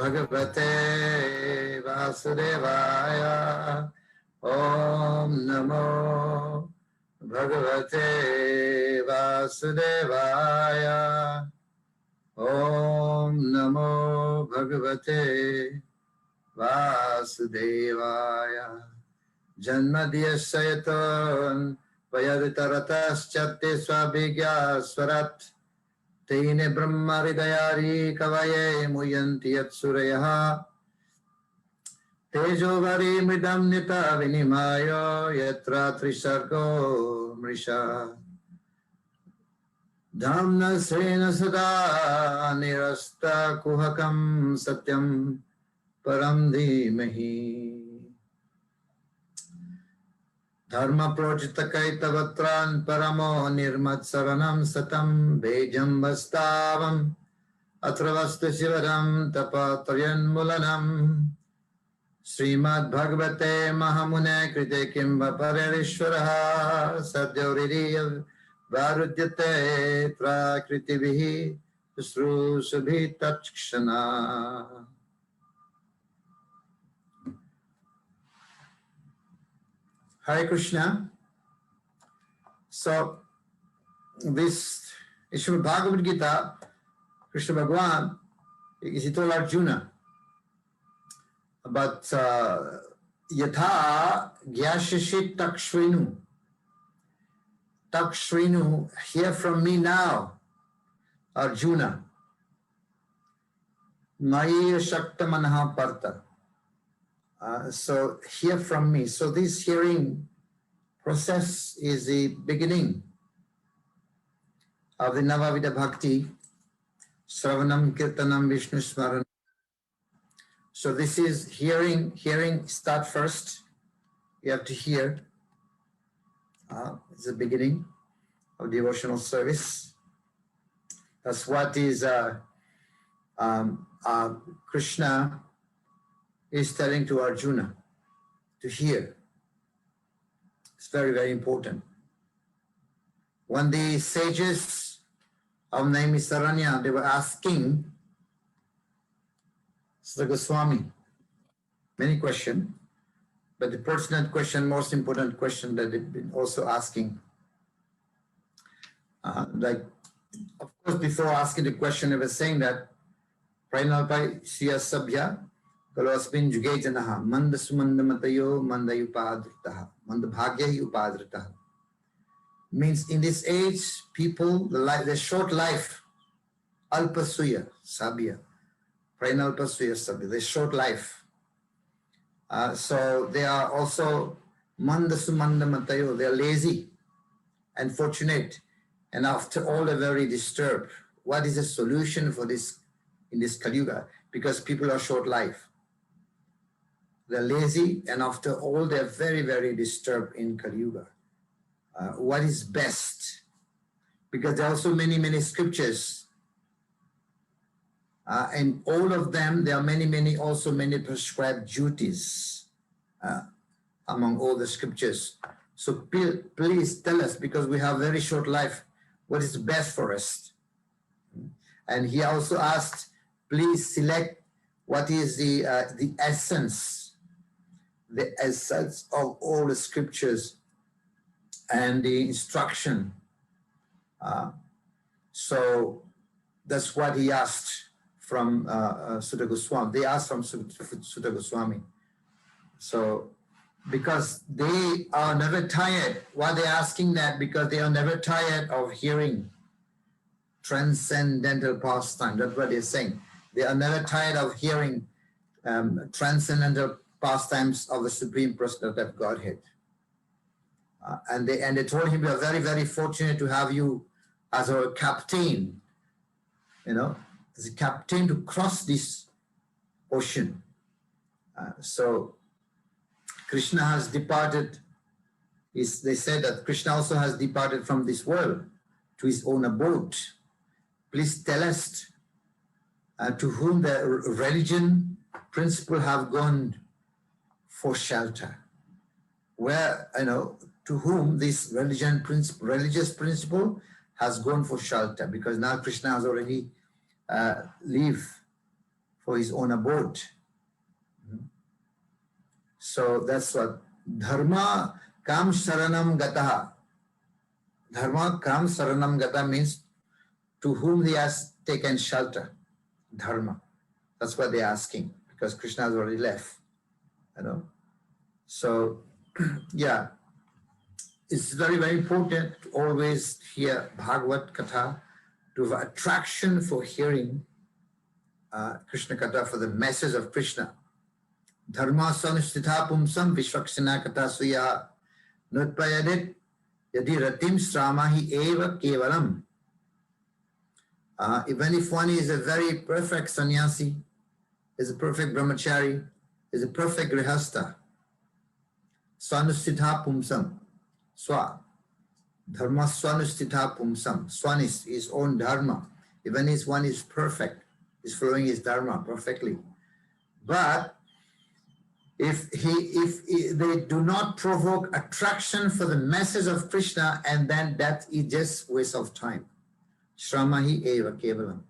Bhagavate Vasudevaya. Om Namo Bhagavate Vasudevaya. Om Namo Bhagavate Vasudevaya. Janmadhyasayatan Vayaditarataschatte Swabhigya Swarat Teine Brahma Hridayari Kavaye Muyanti Yatsuraya Tejovari Mridam Nita Vinimayo Yatra Trisargo Mrisha Dhamna Srena Sada Nirasta Kuhakam Satyam Param Dhimahi Dharma Projita Kaitavatran Paramo Nirmat Saranam Satam Bejam Vastavam Atravastu Shivaram Tapataryan Mulanam Srimad Bhagavate Mahamune Krite Kimba Pararishvaraha Sadyauririya Varudyate Prakritivihi Sru Subhi Tatskshana. Hare Krishna. So, this Srimad Bhagavad Gita, Krishna Bhagavan, he told Arjuna about Yatha Gyashashit Takshvenu. Takshvenu, hear from me now, Arjuna. Maya Shakta Manaha Partha. So hear from me. So this hearing process is the beginning of the Navavida Bhakti, Sravanam, Kirtanam, Vishnu Smaranam. So this is hearing start first. You have to hear. It's the beginning of devotional service. That's what is Krishna is telling to Arjuna to hear. It's very, very important. When the sages of Naimisaranya, they were asking Sri Swami many questions, but the pertinent question, most important question that they've been also asking, like, of course, before asking the question, they were saying that Pranalpai Siya Sabhya Kalasmin Juge Janaha Manda Sumanda Matayo Manda Upadritaha Manda Bhagya Upadritaha. Means in this age, people, the short life, Alpasuya Sabhya, Pranalpasuya Sabhya, the short life. So they are also Manda Sumanda Matayo, they are lazy and fortunate, and after all they're very disturbed. What is the solution for this in this Kali Yuga? Because people are short life. They're lazy, and after all, they're very, very disturbed in Kali Yuga. What is best? Because there are also many, many scriptures. And all of them, there are many prescribed duties among all the scriptures. So please tell us, because we have very short life, what is best for us? And he also asked, please select what is the essence of all the scriptures and the instruction. So that's what he asked from Sutta Goswami. They asked from Sutta Goswami. So because they are never tired, why they're asking that? Because they are never tired of hearing transcendental pastime. That's what they're saying. They are never tired of hearing transcendental pastimes of the Supreme Personality of Godhead. And they told him, we are very, very fortunate to have you as our captain, as a captain to cross this ocean. So Krishna has departed. They said that Krishna also has departed from this world to his own abode. Please tell us to whom the religion principle have gone for shelter. Where, to whom this religious principle has gone for shelter, because now Krishna has already leave for his own abode. So that's what dharma kam saranam gataha. Dharma kam saranam gata means to whom he has taken shelter. Dharma. That's what they're asking, because Krishna has already left. So yeah, it's very, very important to always hear Bhagavad Katha, to have attraction for hearing Krishna Katha, for the message of Krishna. Dharma sanustitha pumsam vishvaksana katha suya nutpayadit yadi ratim sramahi eva kevalam. Even if one is a very perfect sannyasi, is a perfect brahmachari, is a perfect grihastha, swanustitha pumsam, swa, dharma swanustitha pumsam, swan is his own dharma, even if one is perfect, is following his dharma perfectly. But if they do not provoke attraction for the message of Krishna, and then that is just waste of time. Shramahi eva kevalam.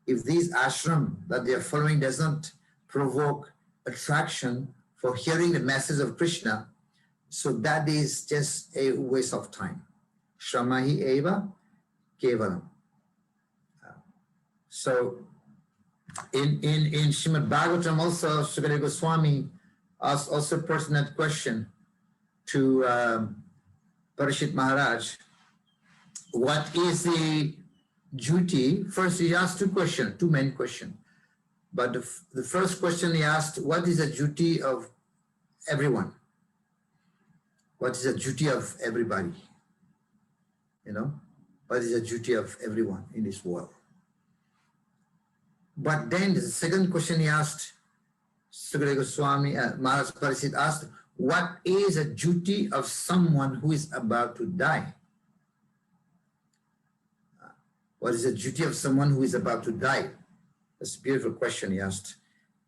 If these ashram that they are following does not provoke attraction for hearing the message of Krishna, so that is just a waste of time. Shramahi eva kevalam. So in Srimad Bhagavatam also, Sukadeva Goswami asked also a pertinent question to Parishit Maharaj. What is the duty? First he asked two main questions. But the first question he asked, what is the duty of everyone? What is the duty of everybody? What is the duty of everyone in this world? But then the second question he asked, Sukadeva Goswami, Maharaj Parishit asked, what is the duty of someone who is about to die? What is the duty of someone who is about to die? That's a beautiful question he asked.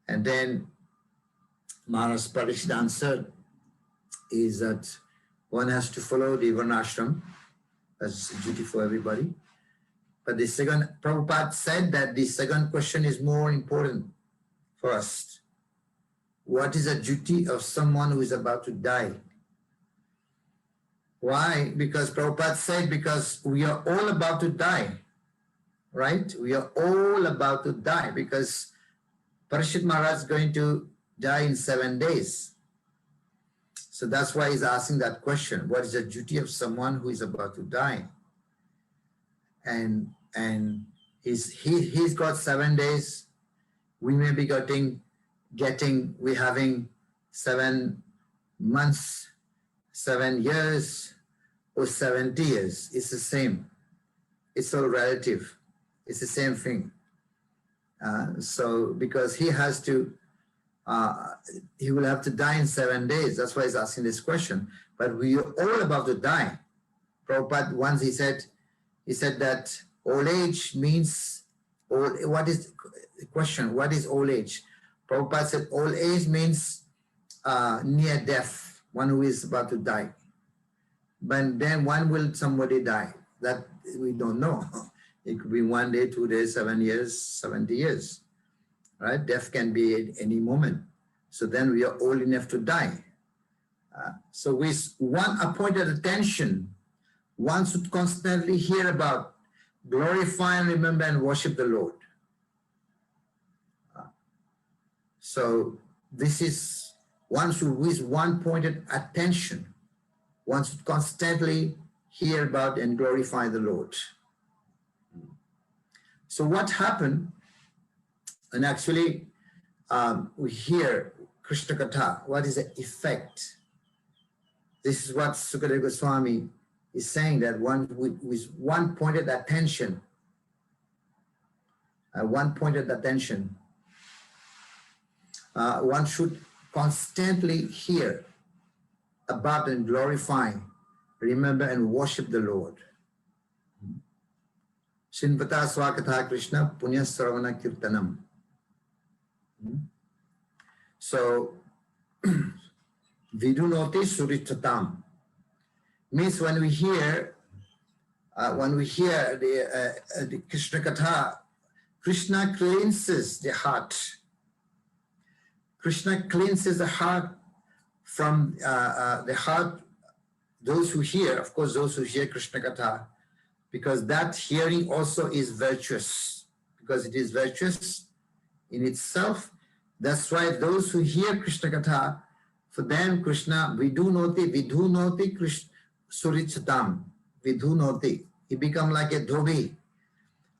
And then Maharaj Parishit answered is that one has to follow the Varnashram. That's a duty for everybody. But the second, Prabhupada said that the second question is more important for us. What is the duty of someone who is about to die? Why? Because Prabhupada said, because we are all about to die, right? We are all about to die, because Parishit Maharaj is going to die in 7 days. So that's why he's asking that question. What is the duty of someone who is about to die? And he's got 7 days. We may be we're having 7 months, 7 years, or 70 years. It's the same. It's all relative. It's the same thing. So because he has to, he will have to die in 7 days. That's why he's asking this question. But we are all about to die. Prabhupada once he said that old age means, what is the question? What is old age? Prabhupada said old age means near death, one who is about to die. But then when will somebody die? That we don't know. It could be 1 day, 2 days, 7 years, 70 years, right? Death can be at any moment. So then we are old enough to die. So with one appointed attention, one should constantly hear about, glorify and remember and worship the Lord. So this is one should, with one pointed attention, one should constantly hear about and glorify the Lord. So what happened, and actually we hear Krishna Katha, what is the effect? This is what Sukadeva Goswami is saying, that one with one pointed attention, one should constantly hear about and glorify, remember and worship the Lord. Shinvata Swakatha Krishna Punya Sravana Kirtanam. So, Vidunoti Suritatam means when we hear the Krishna Katha, Krishna cleanses the heart Krishna cleanses the heart from the heart, those who hear, of course, those who hear Krishna Katha, because that hearing also is virtuous, because it is virtuous in itself. That's why those who hear Krishna Katha, for them Krishna, vidhunoti Krishna surichatam, vidhunoti. He become like a dhobi.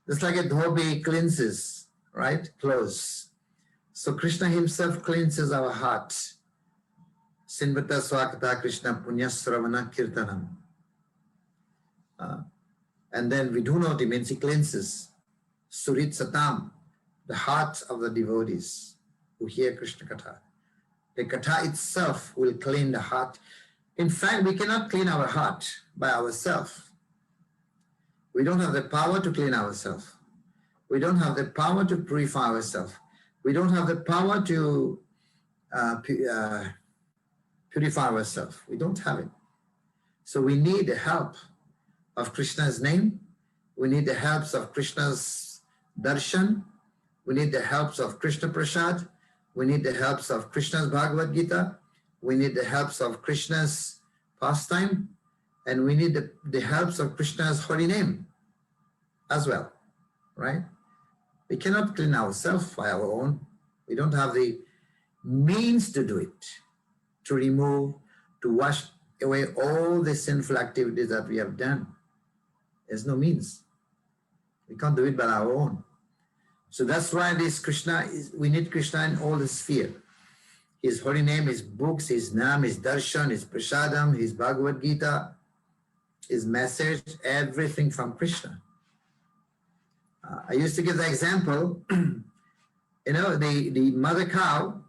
Just like a dhobi cleanses, right? Clothes. So Krishna himself cleanses our heart. Sinvata swakata Krishna punya Sravana kirtanam. And then vidhunoti means he cleanses. Surit satam, the heart of the devotees who hear Krishna Katha. The Katha itself will clean the heart. In fact, we cannot clean our heart by ourselves. We don't have the power to clean ourselves. We don't have the power to purify ourselves. We don't have the power to purify ourselves. We don't have it. So we need the help of Krishna's name. We need the helps of Krishna's darshan. We need the helps of Krishna Prasad. We need the helps of Krishna's Bhagavad Gita. We need the helps of Krishna's pastime. And we need the helps of Krishna's holy name as well, right? We cannot clean ourselves by our own. We don't have the means to do it, to remove, to wash away all the sinful activities that we have done. There's no means. We can't do it by our own. So that's why this Krishna we need Krishna in all the sphere. His holy name, his books, his Nam, his darshan, his prasadam, his Bhagavad Gita, his message, everything from Krishna. I used to give the example, the mother cow,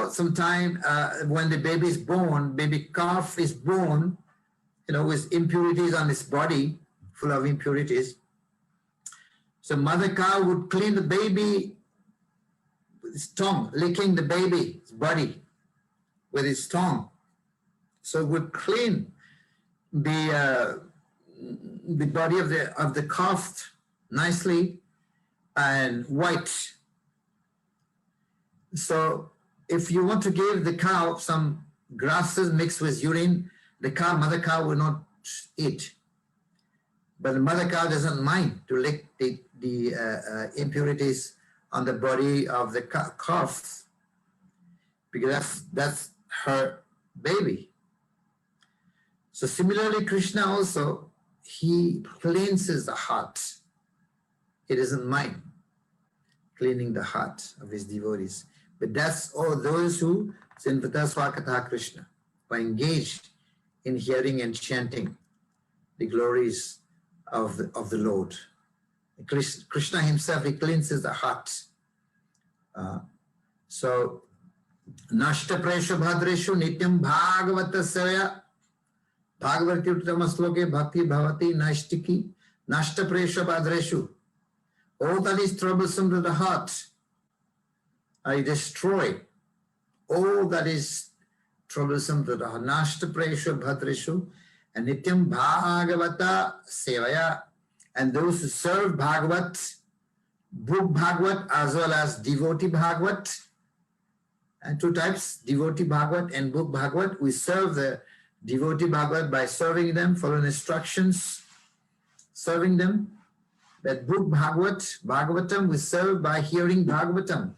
sometime when the baby is born, baby calf is born, with impurities on its body, full of impurities. So mother cow would clean the baby with its tongue, licking the baby's body with its tongue. So it would clean the body of the calf nicely and white. So if you want to give the cow some grasses mixed with urine, the mother cow will not eat. But the mother cow doesn't mind to lick the impurities on the body of the calf, because that's her baby. So similarly, Krishna also, he cleanses the heart. He doesn't mind cleaning the heart of his devotees. But that's all those who Sinvata Swakata Krishna, who are engaged in hearing and chanting the glories of the Lord. Krishna himself, he cleanses the heart. So, Nashta Presha Bhadreshu Nityam Bhagavata Sevaya Bhagavati Uttama Bhakti Bhavati Nashtiki Nashta Presha Bhadreshu. All that is troublesome to the heart, I destroy. All that is troublesome to the heart. Nashta Presha Bhadreshu and Nityam Bhagavata Sevaya. And those who serve Bhagavat, book Bhagavat as well as devotee Bhagavat, and two types, devotee Bhagavat and book Bhagavat. We serve the devotee Bhagavat by serving them, following instructions, serving them. That book Bhagavatam, we serve by hearing Bhagavatam.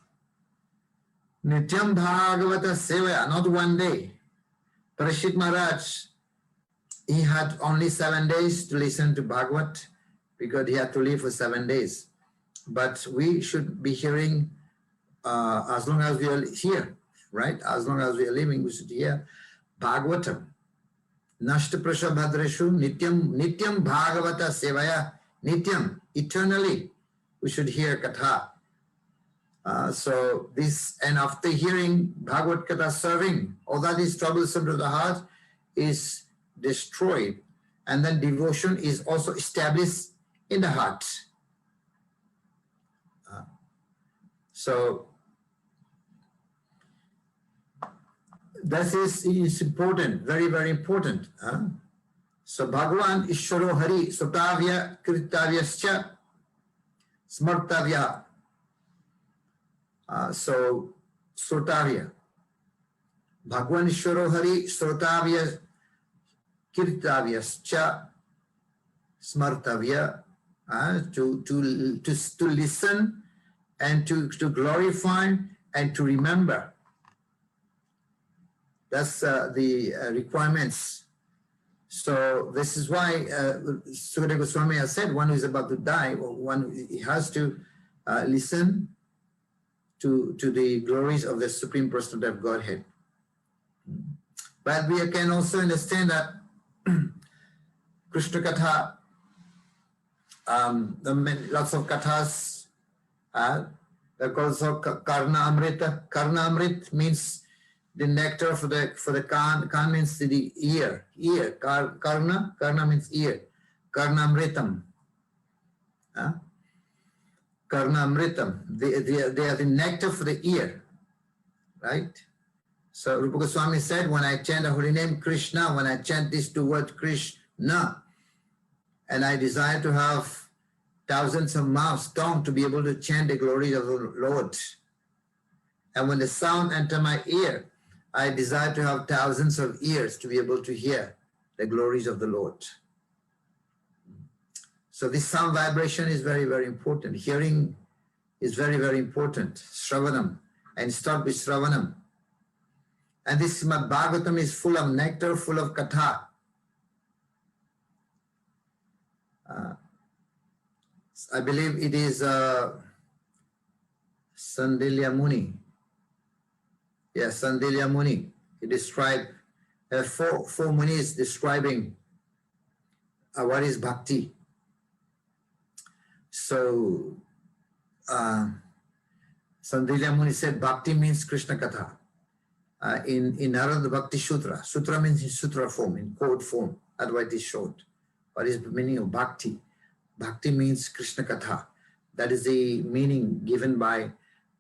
Nityam Bhagavata Sevaya, not one day. Parashit Maharaj, he had only 7 days to listen to Bhagavat, because he had to live for 7 days. But we should be hearing as long as we are here, right? As long as we are living, we should hear Bhagavatam. Nashta Prasha Bhadreshu Nityam Bhagavata Sevaya. Nityam, eternally, we should hear Katha. So this, and after hearing Bhagavad Katha, serving, all that is troublesome to the heart is destroyed. And then devotion is also established in the heart. So this is important, very, very important. So Bhagavan Ishwaro Hari Sotavya Kritavyascha Smartavya. So Srotavya. Bhagwan Ishwaro Hari Srotavya Kirtavyascha Smartavya. To listen and to glorify and to remember. That's the requirements. So this is why Sukadeva Goswami has said one who is about to die, one has to listen to the glories of the Supreme Personality of Godhead. But we can also understand that Krishna Katha, lots of kathas, they're also Karna Amrita. Karna Amrit means the nectar for the kan. Kan means the ear. Karna means ear. Karna Amritam. Karna Amritam. They are the nectar for the ear. Right? So Rupa Goswami said, when I chant the holy name Krishna, when I chant these two words Krishna, and I desire to have thousands of mouths, tongue to be able to chant the glories of the Lord. And when the sound enter my ear, I desire to have thousands of ears to be able to hear the glories of the Lord. So this sound vibration is very, very important. Hearing is very, very important. Sravanam. And start with Sravanam. And this Srimad Bhagavatam is full of nectar, full of katha. I believe it is Sandilya Muni. Yes, Sandilya Muni. He described four munis describing what is bhakti. So Sandilya Muni said bhakti means Krishna Katha. In Narada Bhakti Sutra. Sutra means in sutra form, in code form. That's why it is short. What is the meaning of bhakti? Bhakti means Krishna Katha. That is the meaning given by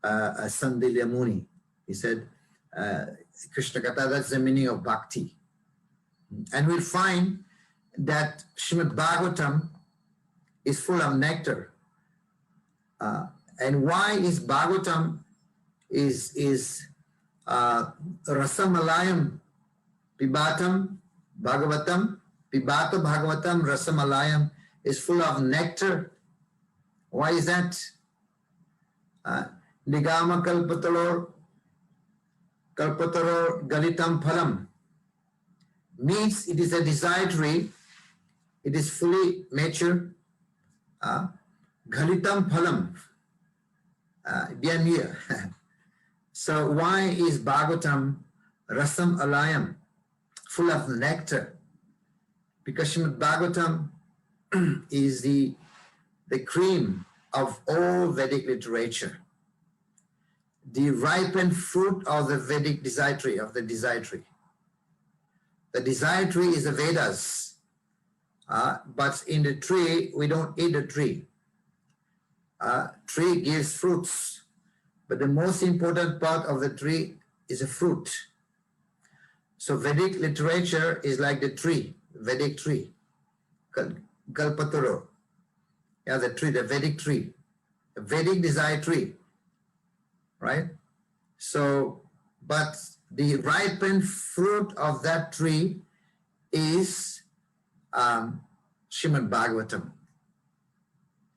Sandilya Muni. He said, Krishna Katha, that's the meaning of bhakti. And we'll find that Srimad Bhagavatam is full of nectar. And why is Bhagavatam is Rasamalayam Pibatam Bhagavatam, Pibata Bhagavatam Rasamalayam is full of nectar. Why is that? Nigama Kalpataro Galitam Phalam means it is a desiratory, it is fully mature. Galitam Phalam, bien here. So why is Bhagavatam Rasam Alayam, full of nectar? Because Srimad Bhagavatam is the cream of all Vedic literature, the ripened fruit of the Vedic desiratory, of the desiratory. The desiratory is the Vedas, but in the tree, we don't eat the tree. Tree gives fruits, but the most important part of the tree is a fruit. So Vedic literature is like the tree, Vedic tree, Kalpataro. Yeah, the tree, the Vedic tree, the Vedic desire tree, right? So, but the ripened fruit of that tree is Srimad Bhagavatam,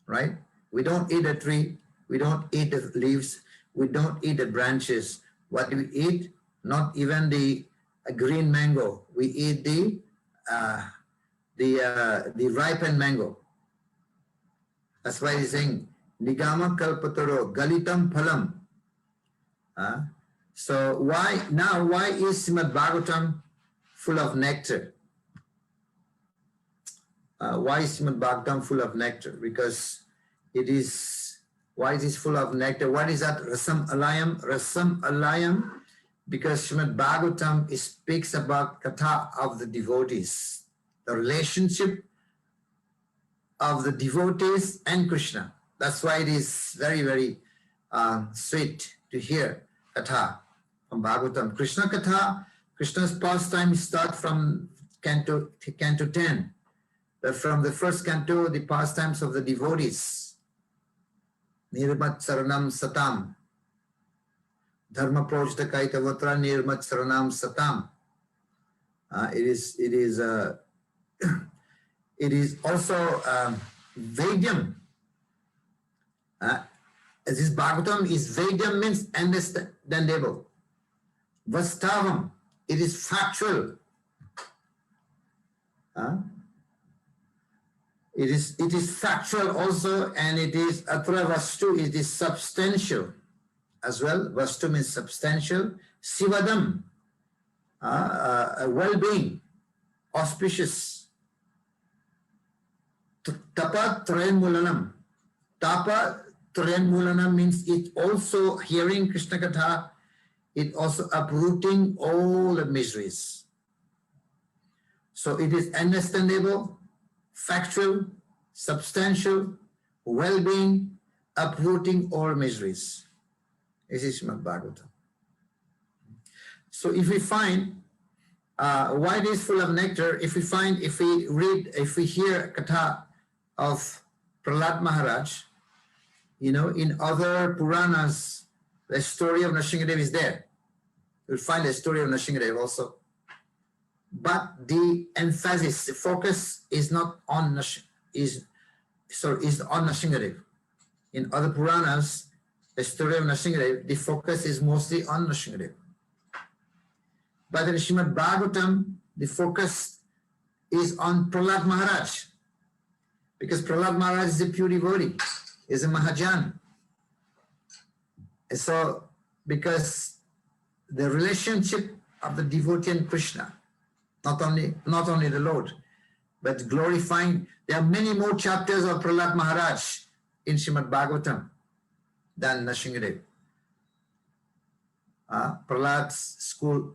right? We don't eat a tree, we don't eat the leaves, we don't eat the branches. What do we eat? Not even the green mango. We eat the ripened mango. That's why he's saying Nigama Kalpataro Galitam Phalam. So why is Srimad Bhagavatam full of nectar? Why is Srimad Bhagavatam full of nectar? Because it is, why it is full of nectar? What is that? Rasam Alayam. Rasam Alayam, because Srimad Bhagavatam speaks about katha of the devotees, the relationship of the devotees and Krishna. That's why it is very, very sweet to hear katha from Bhagavatam. Krishna katha, Krishna's pastime start from canto 10. From the first canto, the pastimes of the devotees. Nirmat Saranam Satam. Dharma Projita Kaitavatra Nirmat Sravanam Satam. It is also Vedyam. This Bhagavatam is Vedyam, means understandable. Vastavam, it is factual. It is factual also, and it is atra vastu, it is substantial as well. Vastu means substantial. Sivadam, well-being, auspicious. Tapa Trayanmulanam. Tapa Trayanmulanam means it also, hearing Krishna Katha, it also uprooting all the miseries. So it is understandable, factual, substantial, well-being, uprooting all miseries. This is Srimad Bhagavatam. So if we find why it is full of nectar, if we hear Katha of Prahlad Maharaj, in other Puranas, the story of Nrsimhadev is there. You'll find the story of Nrsimhadev also. But the emphasis, the focus is not on is on Nrsimhadev. In other Puranas, the story of Nrsimhadev, the focus is mostly on Nrsimhadev. But in Srimad Bhagavatam, the focus is on Prahlad Maharaj, because Prahlad Maharaj is a pure devotee, is a Mahajan. And so, because the relationship of the devotee and Krishna, not only the Lord, but glorifying, there are many more chapters of Prahlad Maharaj in Srimad Bhagavatam than Nrsimhadev. Prahlad's school,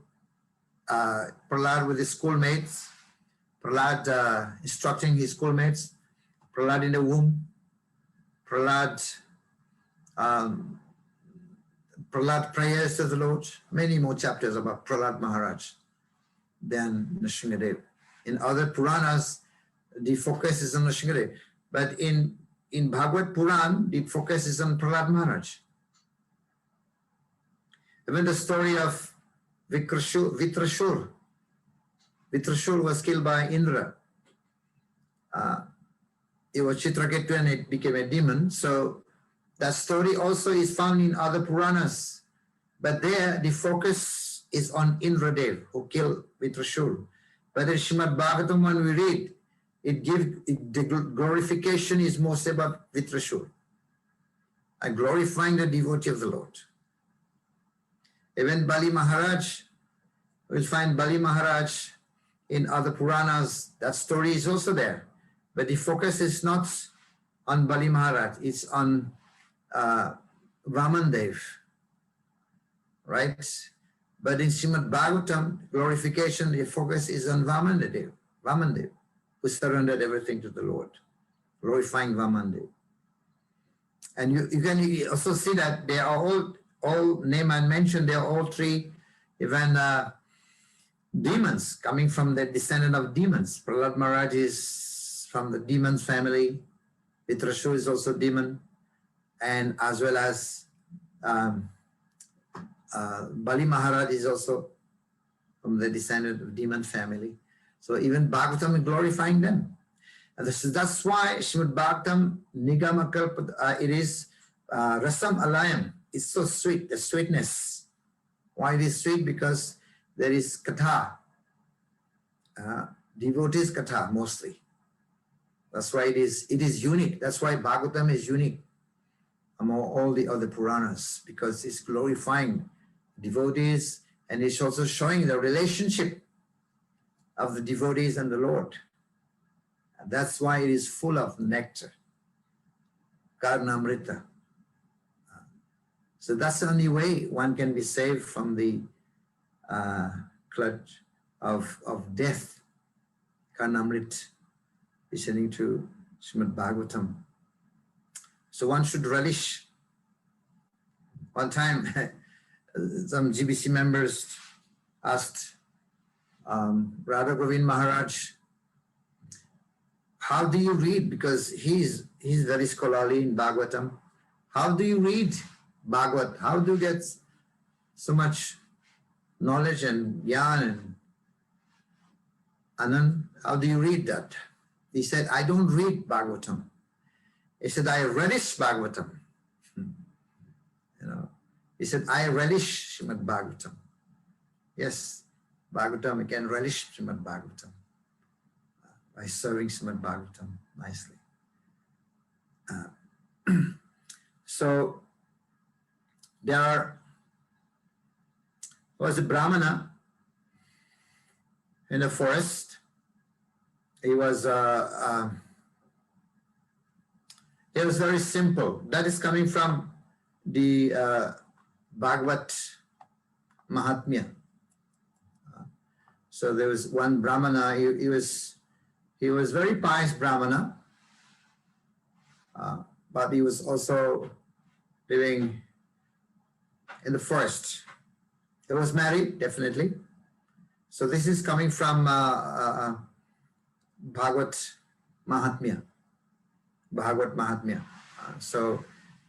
Prahlad with his schoolmates, Prahlad instructing his schoolmates, Prahlad in the womb, Prahlad prayers to the Lord, many more chapters about Prahlad Maharaj than Nrsimhadev. In other Puranas, the focus is on Nrsimhadev, but in Bhagavad Puran, the focus is on Prahlad Maharaj. Even the story of Vitrashur was killed by Indra. It was Chitraketu and it became a demon. So that story also is found in other Puranas. But there the focus is on Indradev, who killed Vitrashur. But in Srimad Bhagavatam, when we read, the glorification is mostly about Vitrashur, and glorifying the devotee of the Lord. Even Bali Maharaj, we'll find Bali Maharaj in other Puranas, that story is also there. But the focus is not on Bali Maharaj, it's on Vamandev, right? But in Srimad Bhagavatam, glorification, the focus is on Vamandev, who surrendered everything to the Lord, glorifying Vamandev. And you can also see that they are all name and mention, they are all three, even demons, coming from the descendant of demons. Prahlad Maharaj is from the demons family. Vitrashur is also demon, and as well as Bali Maharaj is also from the descendant of demon family. So even Bhagavatam is glorifying them. And that's why Srimad Bhagavatam Nigamakalpa, it is Rasam Alayam. It's so sweet, the sweetness. Why it is sweet? Because there is Katha, devotees Katha mostly. That's why it is unique. That's why Bhagavatam is unique among all the other Puranas, because it's glorifying devotees and it's also showing the relationship of the devotees and the Lord. And that's why it is full of nectar, Karnamrita. So that's the only way one can be saved from the clutch of death, Karnamrit, listening to Srimad Bhagavatam. So one should relish. One time, some GBC members asked Radha Govind Maharaj, how do you read? Because he's very scholarly in Bhagavatam. How do you read Bhagavat? How do you get so much knowledge and yarn and Anand, how do you read that? He said, I don't read Bhagavatam. He said, I relish Bhagavatam. He said, I relish Srimad Bhagavatam. Yes, Bhagavatam, I can relish Srimad Bhagavatam by serving Srimad Bhagavatam nicely. So there was a Brahmana in the forest. He was very simple. That is coming from the Bhagavat Mahatmya. So there was one Brahmana. He was very pious Brahmana, but he was also living in the forest. He was married, definitely. So this is coming from Bhagavat Mahatmya. Bhagavat Mahatmya. So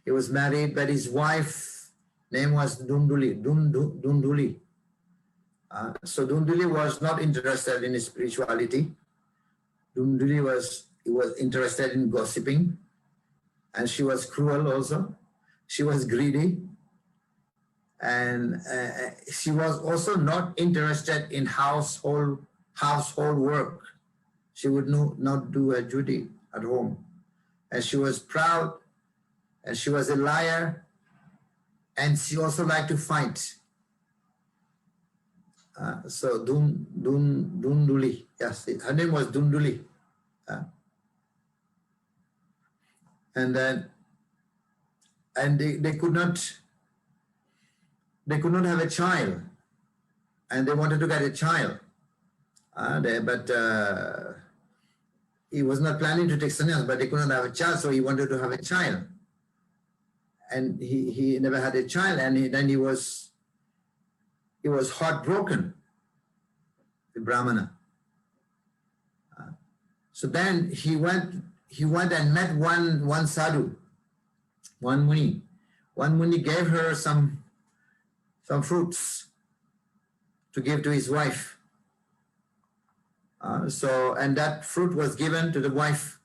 he was married, but his wife name was Dunduli. Dunduli. So Dunduli was not interested in spirituality. Dunduli was interested in gossiping, and she was cruel also. She was greedy, and she was also not interested in household work. She would not do her duty at home, and she was proud, and she was a liar, and she also liked to fight. So Dunduli, yes, her name was Dunduli, and they could not have a child, and they wanted to get a child, but he was not planning to take sannyas, but they couldn't have a child, so he wanted to have a child, and he never had a child, and then he was heartbroken, the Brahmana. So then he went and met one sadhu, one muni. One muni gave her some fruits to give to his wife. And that fruit was given to the wife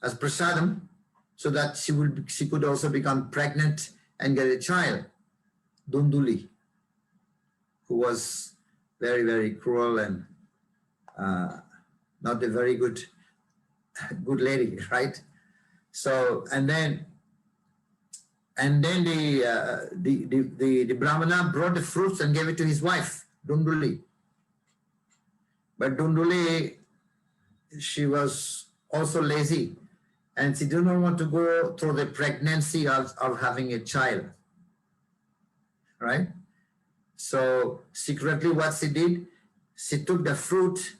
as prasadam, so that she could also become pregnant and get a child. Dunduli, who was very, very cruel and not a very good lady, right? So and then the Brahmana brought the fruits and gave it to his wife, Dunduli. But Dunduli, she was also lazy, and she did not want to go through the pregnancy of having a child, right? So secretly what she did, she took the fruit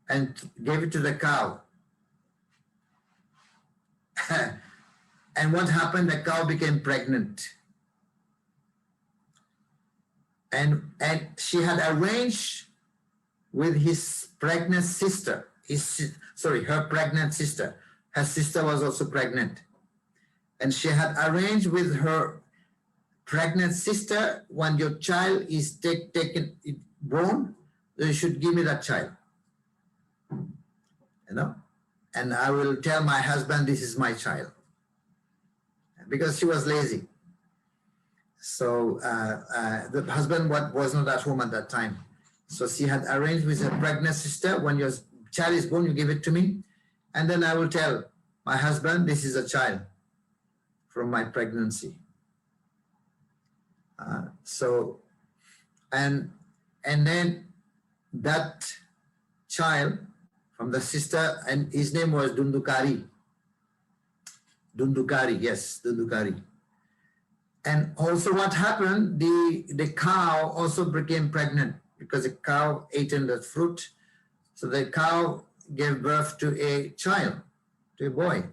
and gave it to the cow. And what happened? The cow became pregnant. And she had arranged with his pregnant sister, her pregnant sister. Her sister was also pregnant. And she had arranged with her pregnant sister, when your child is born, you should give me that child. And I will tell my husband this is my child. Because she was lazy. So the husband was not at home at that time. So she had arranged with her pregnant sister, when your child is born, you give it to me. And then I will tell my husband, this is a child from my pregnancy. And then that child from the sister, and his name was Dundukari. Dundukari, yes, Dundukari. And also what happened, the cow also became pregnant, because the cow ate in the fruit. So the cow gave birth to a child, to a boy.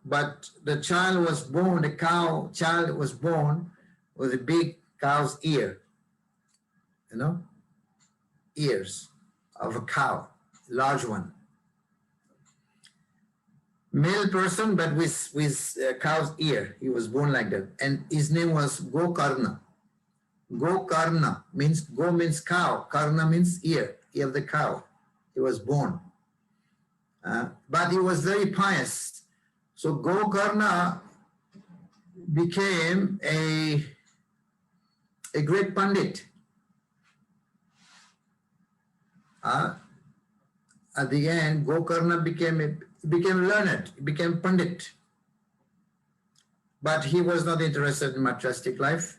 But the child was born, child was born with a big cow's ear, ears of a cow, large one. male person, but with cow's ear. He was born like that. And his name was Gokarna. Gokarna means, go means cow, Karna means ear of the cow. He was born. But he was very pious. So Gokarna became a great Pandit. At the end, Gokarna became learned, he became Pandit. But he was not interested in materialistic life.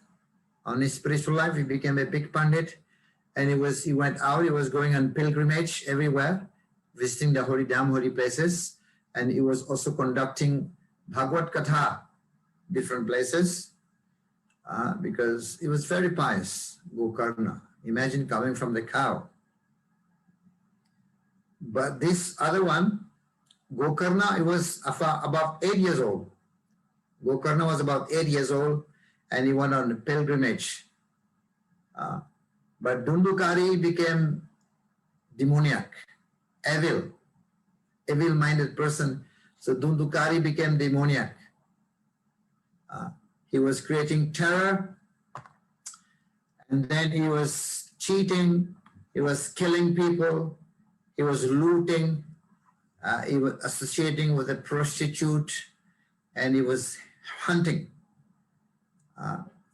On his spiritual life, he became a big Pandit, and he went out, he was going on pilgrimage everywhere, visiting the holy places, and he was also conducting Bhagavad Katha, different places, because he was very pious, Gokarna. Imagine coming from the cow. But this other one, Gokarna, he was about 8 years old. Gokarna was about 8 years old, and he went on a pilgrimage. But Dundukari became demoniac, evil-minded person. So Dundukari became demoniac. He was creating terror, and then he was cheating, he was killing people, he was looting, he was associating with a prostitute, and he was hunting.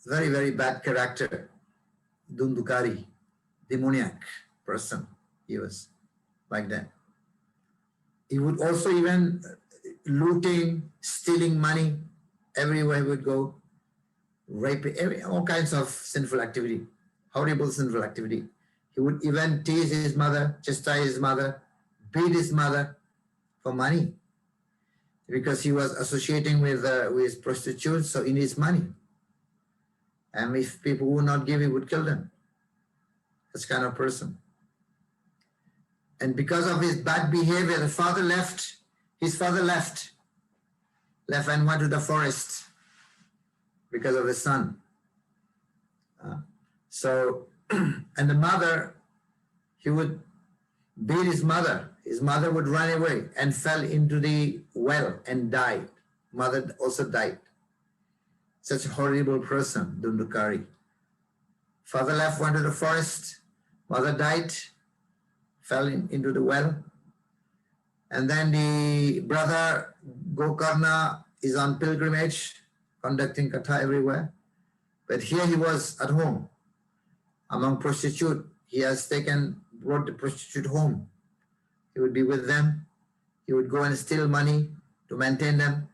Very, very bad character. Dundukari, demoniac person. He was like that. He would also even looting, stealing money, everywhere he would go, raping, all kinds of sinful activity, horrible sinful activity. He would even tease his mother, chastise his mother, beat his mother for money, because he was associating with prostitutes, so he needs money. And if people would not give, he would kill them. This kind of person. And because of his bad behavior, his father left and went to the forest because of his son. And the mother, he would beat his mother. His mother would run away and fell into the well and died. Mother also died. Such a horrible person, Dundukari. Father left, went to the forest. Mother died, fell into the well. And then the brother Gokarna is on pilgrimage, conducting katha everywhere. But here he was at home among prostitutes. He has brought the prostitute home. He would be with them. He would go and steal money to maintain them.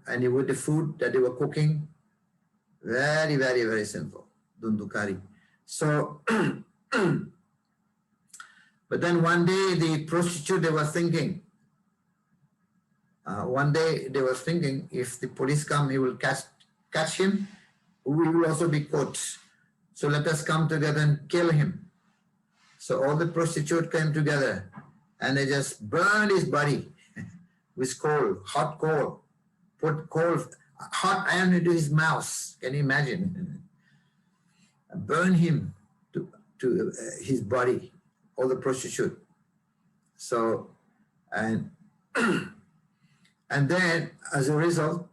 And he would the food that they were cooking, very, very, very sinful, Dundukari. So, but then one day the prostitute, they were thinking, if the police come, he will catch him, we will also be caught. So let us come together and kill him. So all the prostitutes came together and they just burned his body with coal, hot coal. Put hot iron into his mouth. Can you imagine? Burn him to his body, all the prostitute. So, and then as a result,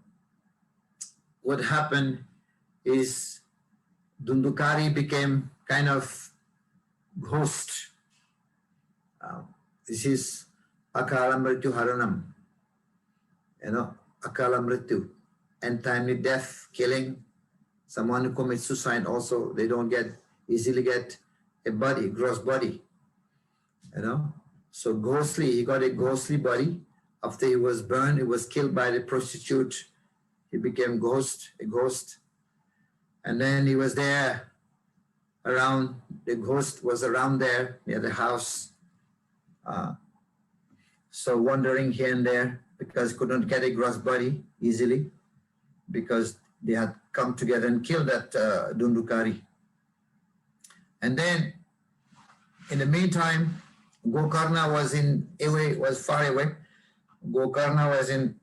what happened is Dundukari became kind of ghost. This is Akala Mrityu Haranam. Akala Mrityu, untimely death, killing. Someone who commits suicide also, they don't easily get a body, gross body. So ghostly, he got a ghostly body. After he was burned, he was killed by the prostitute. He became a ghost. And then he was there around, the ghost was around there near the house. So wandering here and there, because could not get a gross body easily, because they had come together and killed that Dundukari. And then, in the meantime, Gokarna was far away. Gokarna was in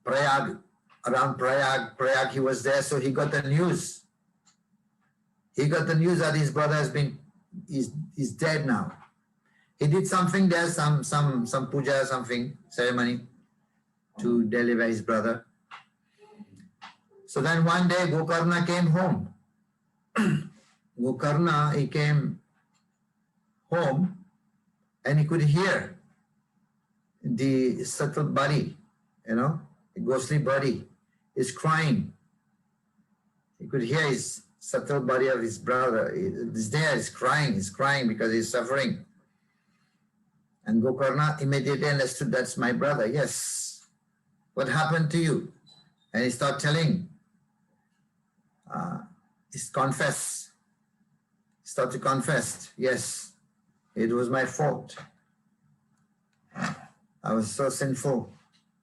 Prayag, around Prayag he was there, so he got the news. He got the news that his brother is dead now. He did something there, some puja, something, ceremony to deliver his brother. So then one day Gokarna came home. Gokarna, he came home and he could hear the subtle body, the ghostly body is crying. He could hear his subtle body of his brother. He's there, he's crying because he's suffering. And Gokarna immediately understood, that's my brother. Yes. What happened to you? And he started telling, he started to confess, yes, it was my fault. I was so sinful.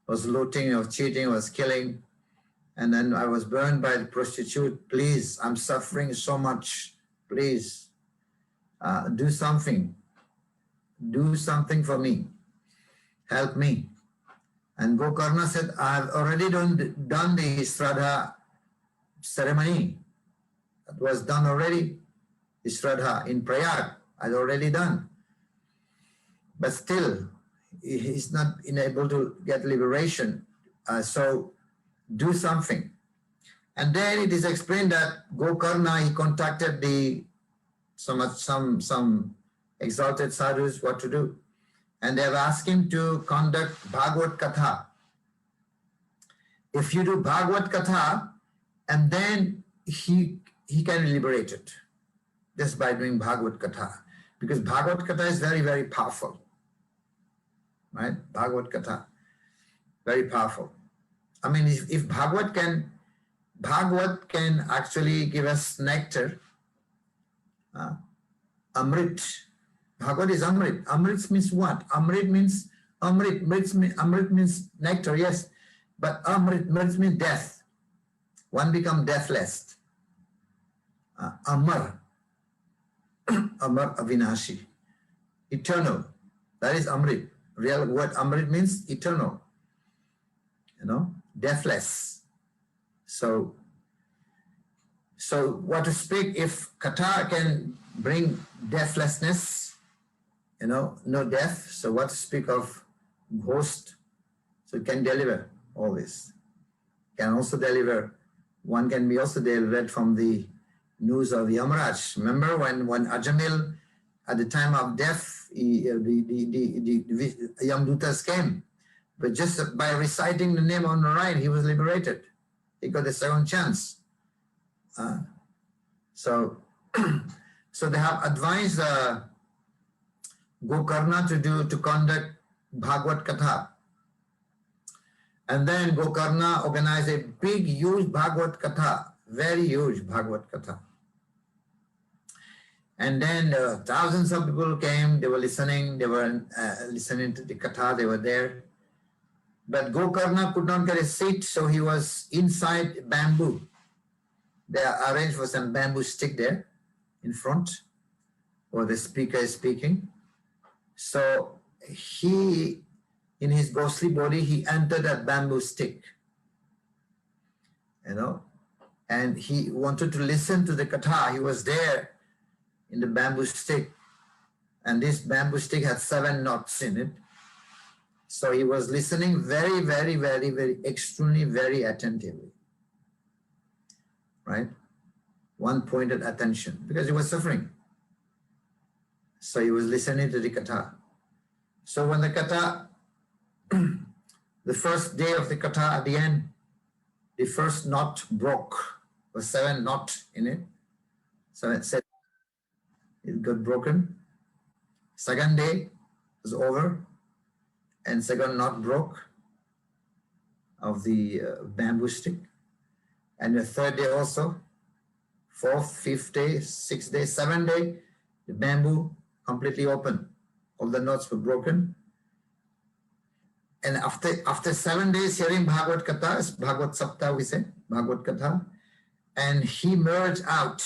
I was looting, I was cheating, I was killing. And then I was burned by the prostitute. Please, I'm suffering so much. Please, do something. Do something for me. Help me. And Gokarna said, I've already done the Shraddha ceremony. That was done already. The Shraddha in Prayag, I'd already done. But still, he's not able to get liberation. So do something. And then it is explained that Gokarna, he contacted some exalted sadhus what to do. And they have asked him to conduct Bhagavad Katha. If you do Bhagavad Katha, and then he can be liberated just by doing Bhagavad Katha. Because Bhagavad Katha is very, very powerful. Right? Bhagavad Katha, very powerful. I mean, if Bhagavad can actually give us nectar, Amrit. Bhagavad is Amrit. Amrit means what? Amrit means Amrit means nectar, yes. But Amrit means death. One becomes deathless. Amar. Amar Avinashi. Eternal. That is Amrit. Real word Amrit means eternal. Deathless. So what to speak, if Katha can bring deathlessness, no death, so what to speak of ghost? So it can deliver all this. Can also deliver, one can be also delivered from the news of Yamaraj. Remember when Ajamil, at the time of death, the Yamdutas came. But just by reciting the name of Narayan, he was liberated. He got a second chance. So they have advised Gokarna to conduct Bhagavad Katha. And then Gokarna organized a big, huge Bhagavad Katha, very huge Bhagavad Katha. And then thousands of people came, they were listening to the Katha, they were there. But Gokarna could not get a seat, so he was inside bamboo. They arranged for some bamboo stick there in front, where the speaker is speaking. So he, in his ghostly body, he entered that bamboo stick, and he wanted to listen to the Katha. He was there in the bamboo stick, and this bamboo stick had 7 knots in it. So he was listening very, very, very, very, extremely, very attentively, right? One pointed attention, because he was suffering. So he was listening to the Katha. So when the Katha, the first day of the Katha, at the end, the first knot broke. There was 7 knots in it. So it said it got broken. Second day was over, and second knot broke of the bamboo stick. And the third day also, 4th, 5th day, 6th day, 7th day, the bamboo completely open. All the knots were broken. And after 7 days hearing Bhagavad Katha, Bhagavad Sapta we say, Bhagavad Katha, and he merged out,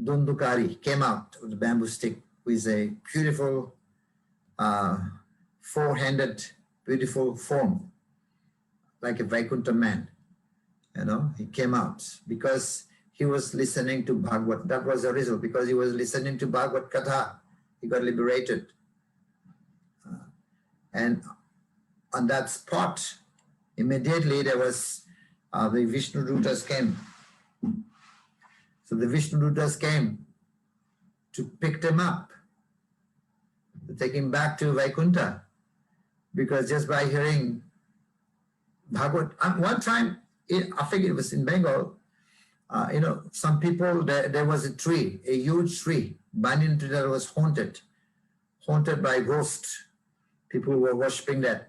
Dundukari came out of the bamboo stick with a beautiful 4-handed, beautiful form, like a Vaikuntha man. He came out because he was listening to Bhagavad. That was the result, because he was listening to Bhagavad Katha. He got liberated. And on that spot, immediately there was the Vishnu Dutas came. So the Vishnu Dutas came to pick him up, to take him back to Vaikuntha, because just by hearing Bhagavad, one time, I think it was in Bengal, some people, there was a tree, a huge tree, banyan tree that was haunted by ghosts. People were worshipping that,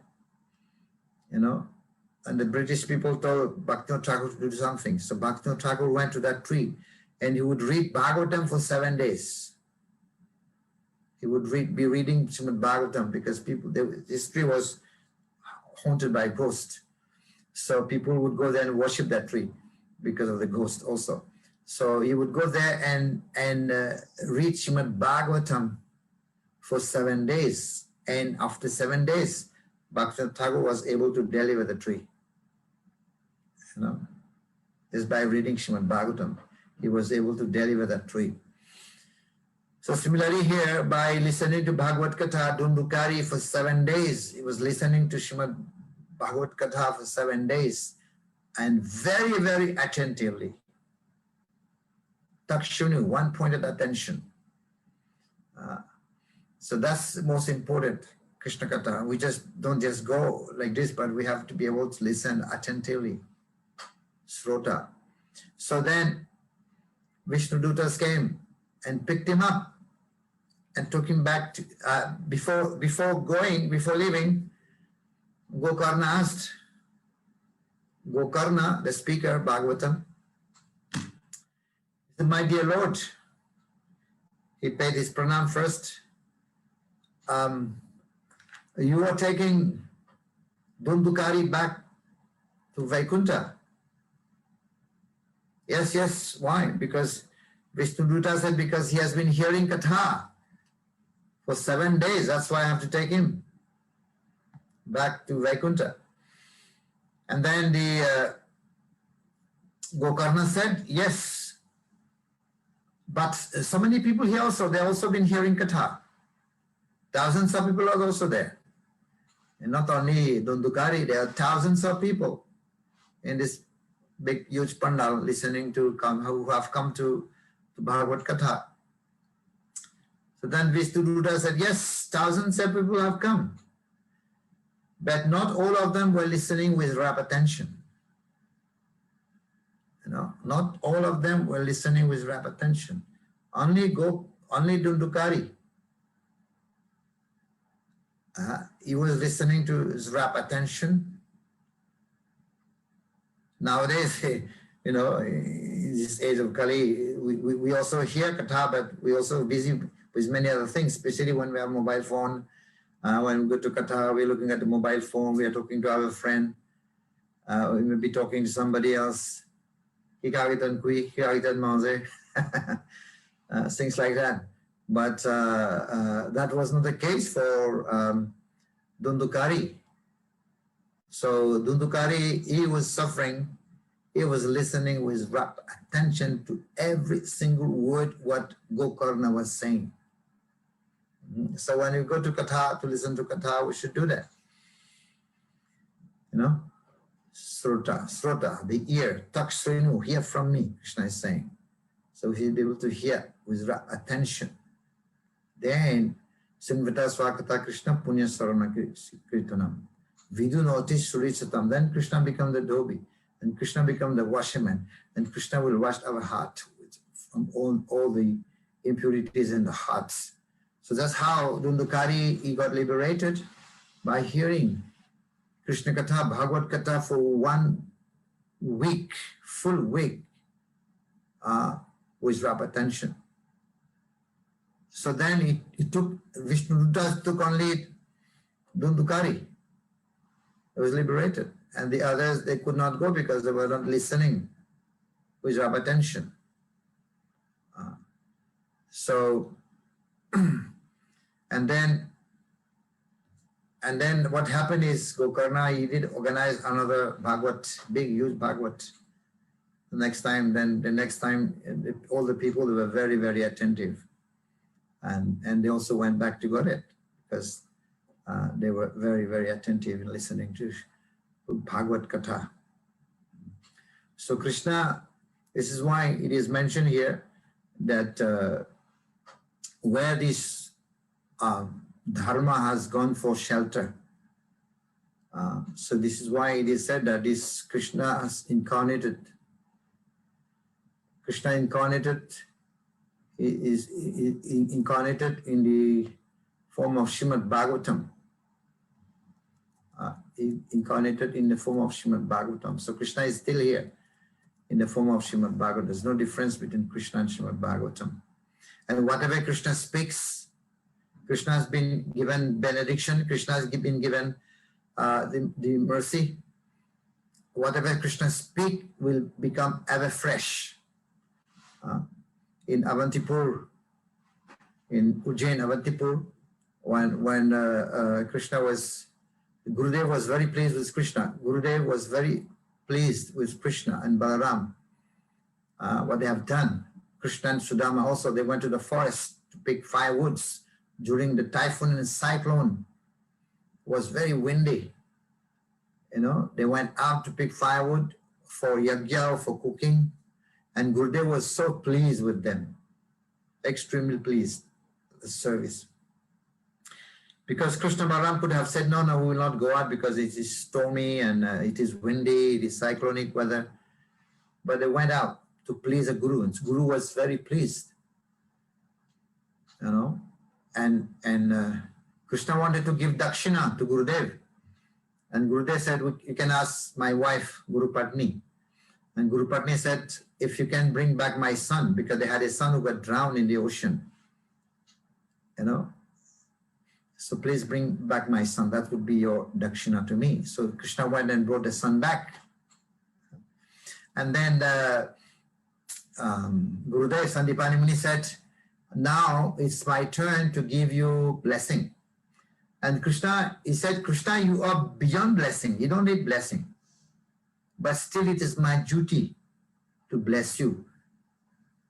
and the British people told Bhaktivinoda Thakur to do something. So Bhaktivinoda Thakur went to that tree and he would read Bhagavatam for 7 days. He would be reading Srimad Bhagavatam, because this tree was haunted by ghosts. So people would go there and worship that tree because of the ghost also. So he would go there and read Srimad Bhagavatam for 7 days. And after 7 days, Bhaktivinoda Thakur was able to deliver the tree. Just by reading Srimad Bhagavatam, he was able to deliver that tree. So similarly here, by listening to Bhagavad Katha, Dundukari for 7 days, he was listening to Srimad Bhagavad Katha for 7 days, and very, very attentively. Takshunu, one pointed attention. So that's the most important, Krishna Katha. We don't just go like this, but we have to be able to listen attentively. Srota. So then Vishnu Dutas came and picked him up and took him back to, before leaving, Gokarna asked, Gokarna, the speaker, Bhagavatam, said, my dear Lord, he paid his pranam first. You are taking Dundukari back to Vaikuntha. Yes, why? Because Vishnu Duta said, because he has been hearing Katha for 7 days, that's why I have to take him back to Vaikuntha. And then the Gokarna said, yes, but so many people here also, they've also been hearing Katha. Thousands of people are also there. And not only Dundukari, there are thousands of people in this big, huge pandal listening to who have come to Bhagavad Katha. So then Vishnu Duta said, yes, thousands of people have come. But not all of them were listening with rapt attention. Not all of them were listening with rapt attention. Only Dundukari. He was listening to his rapt attention. Nowadays, in this age of Kali, we also hear Katha, but we also busy with many other things, especially when we have mobile phone. When we go to Katha, we're looking at the mobile phone, we are talking to our friend, we may be talking to somebody else. Things like that. But that was not the case for Dundukari. So Dundukari, he was suffering. He was listening with rapt attention to every single word what Gokarna was saying. So when you go to Katha, to listen to Katha, we should do that. Srota, the ear, Takshrinu, hear from me, Krishna is saying. So he'll be able to hear with rapt attention. Then, Sinvata Swakata Krishna Punya Sarana Kirtanam. Vidu notice Surichatam. Then Krishna become the dhobi. And Krishna become the washerman. And Krishna will wash our heart from all the impurities in the hearts. So that's how Dundukari, he got liberated by hearing Krishna Katha, Bhagavad Katha for 1 week, full week, with rapt attention. So then he took, Vishnu Duta took only Dundukari. He was liberated. And the others, they could not go because they were not listening with rapt attention. And then what happened is Gokarna, he did organize another Bhagavad, big, huge Bhagavad The next time, all the people were very, very attentive. And they also went back to Godhead because they were very, very attentive in listening to Bhagavad Katha. So Krishna, this is why it is mentioned here that where this dharma has gone for shelter. So this is why it is said that this Krishna has incarnated. Krishna incarnated is incarnated in the form of Srimad Bhagavatam. Incarnated in the form of Srimad Bhagavatam. So Krishna is still here in the form of Srimad Bhagavatam. There's no difference between Krishna and Srimad Bhagavatam. And whatever Krishna speaks, Krishna has been given benediction. Krishna has been given the mercy. Whatever Krishna speak will become ever fresh. In Avantipur, in Ujjain, Avantipur, when Krishna was, Gurudev was very pleased with Krishna. Gurudev was very pleased with Krishna and Balaram, what they have done. Krishna and Sudama also, they went to the forest to pick firewoods during the typhoon and cyclone. It was very windy. You know, they went out to pick firewood for yajna, for cooking. And Gurudev was so pleased with them, extremely pleased with the service. Because Krishna Balaram could have said, no, we will not go out because it is stormy and it is windy, it is cyclonic weather. But they went out to please the Guru, and Guru was very pleased. You know, and Krishna wanted to give dakshina to Gurudev. And Gurudev said, you can ask my wife, Guru Patni. And Guru Patni said, if you can bring back my son, because they had a son who got drowned in the ocean, you know, so please bring back my son. That would be your dakshina to me. So Krishna went and brought the son back. And then Gurudev Sandipani Muni said, now it's my turn to give you blessing. And Krishna, he said, Krishna, you are beyond blessing. You don't need blessing. But still it is my duty to bless you.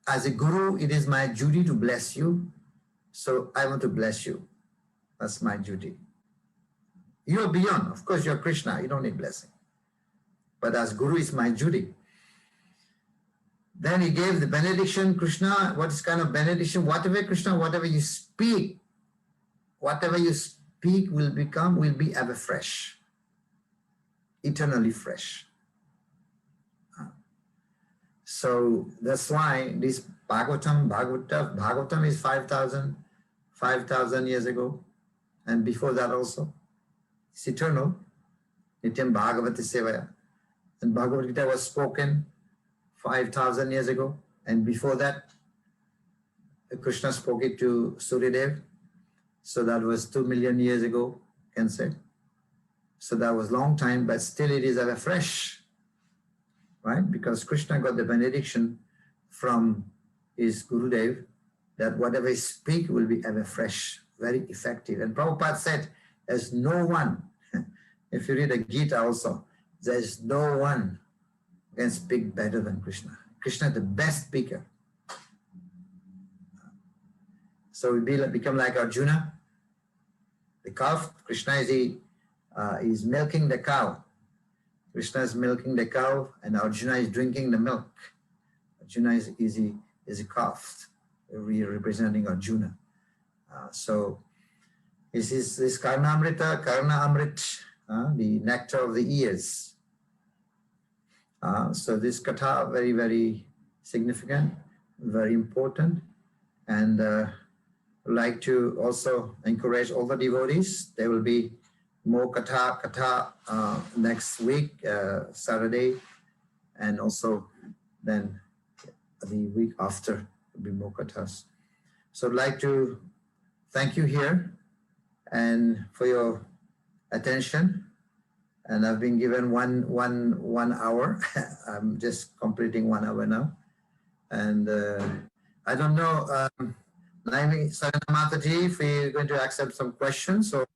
As a guru, it is my duty to bless you. So I want to bless you. That's my duty. You are beyond. Of course, you're Krishna. You don't need blessing. But as guru, it's my duty. Then he gave the benediction. Krishna, what is kind of benediction? Whatever, Krishna, whatever you speak will be ever fresh. Eternally fresh. So that's why this Bhagavatam is 5,000 years ago. And before that also. It's eternal. Nityam Bhagavati Sevaya. And Bhagavad Gita was spoken 5,000 years ago. And before that, Krishna spoke it to Suryadev. So that was 2 million years ago, you can say. So that was long time, but still it is ever fresh. Right? Because Krishna got the benediction from his Gurudev that whatever he speak will be ever fresh, very effective. And Prabhupada said, there's no one, if you read the Gita also, there's no one who can speak better than Krishna. Krishna is the best speaker. So we become like Arjuna, the calf. Krishna is milking the cow. Krishna is milking the cow and Arjuna is drinking the milk. Arjuna is a calf. We are representing Arjuna. So this is this Karna Amrit, the nectar of the ears. So this katha very, very significant, very important. And I'd like to also encourage all the devotees. There will be more katha next week, Saturday, and also then the week after will be more kathas. So I'd like to thank you here and for your attention. And I've been given one hour. I'm just completing 1 hour now. And I don't know, Naimi Saranamataji, if we're going to accept some questions. Or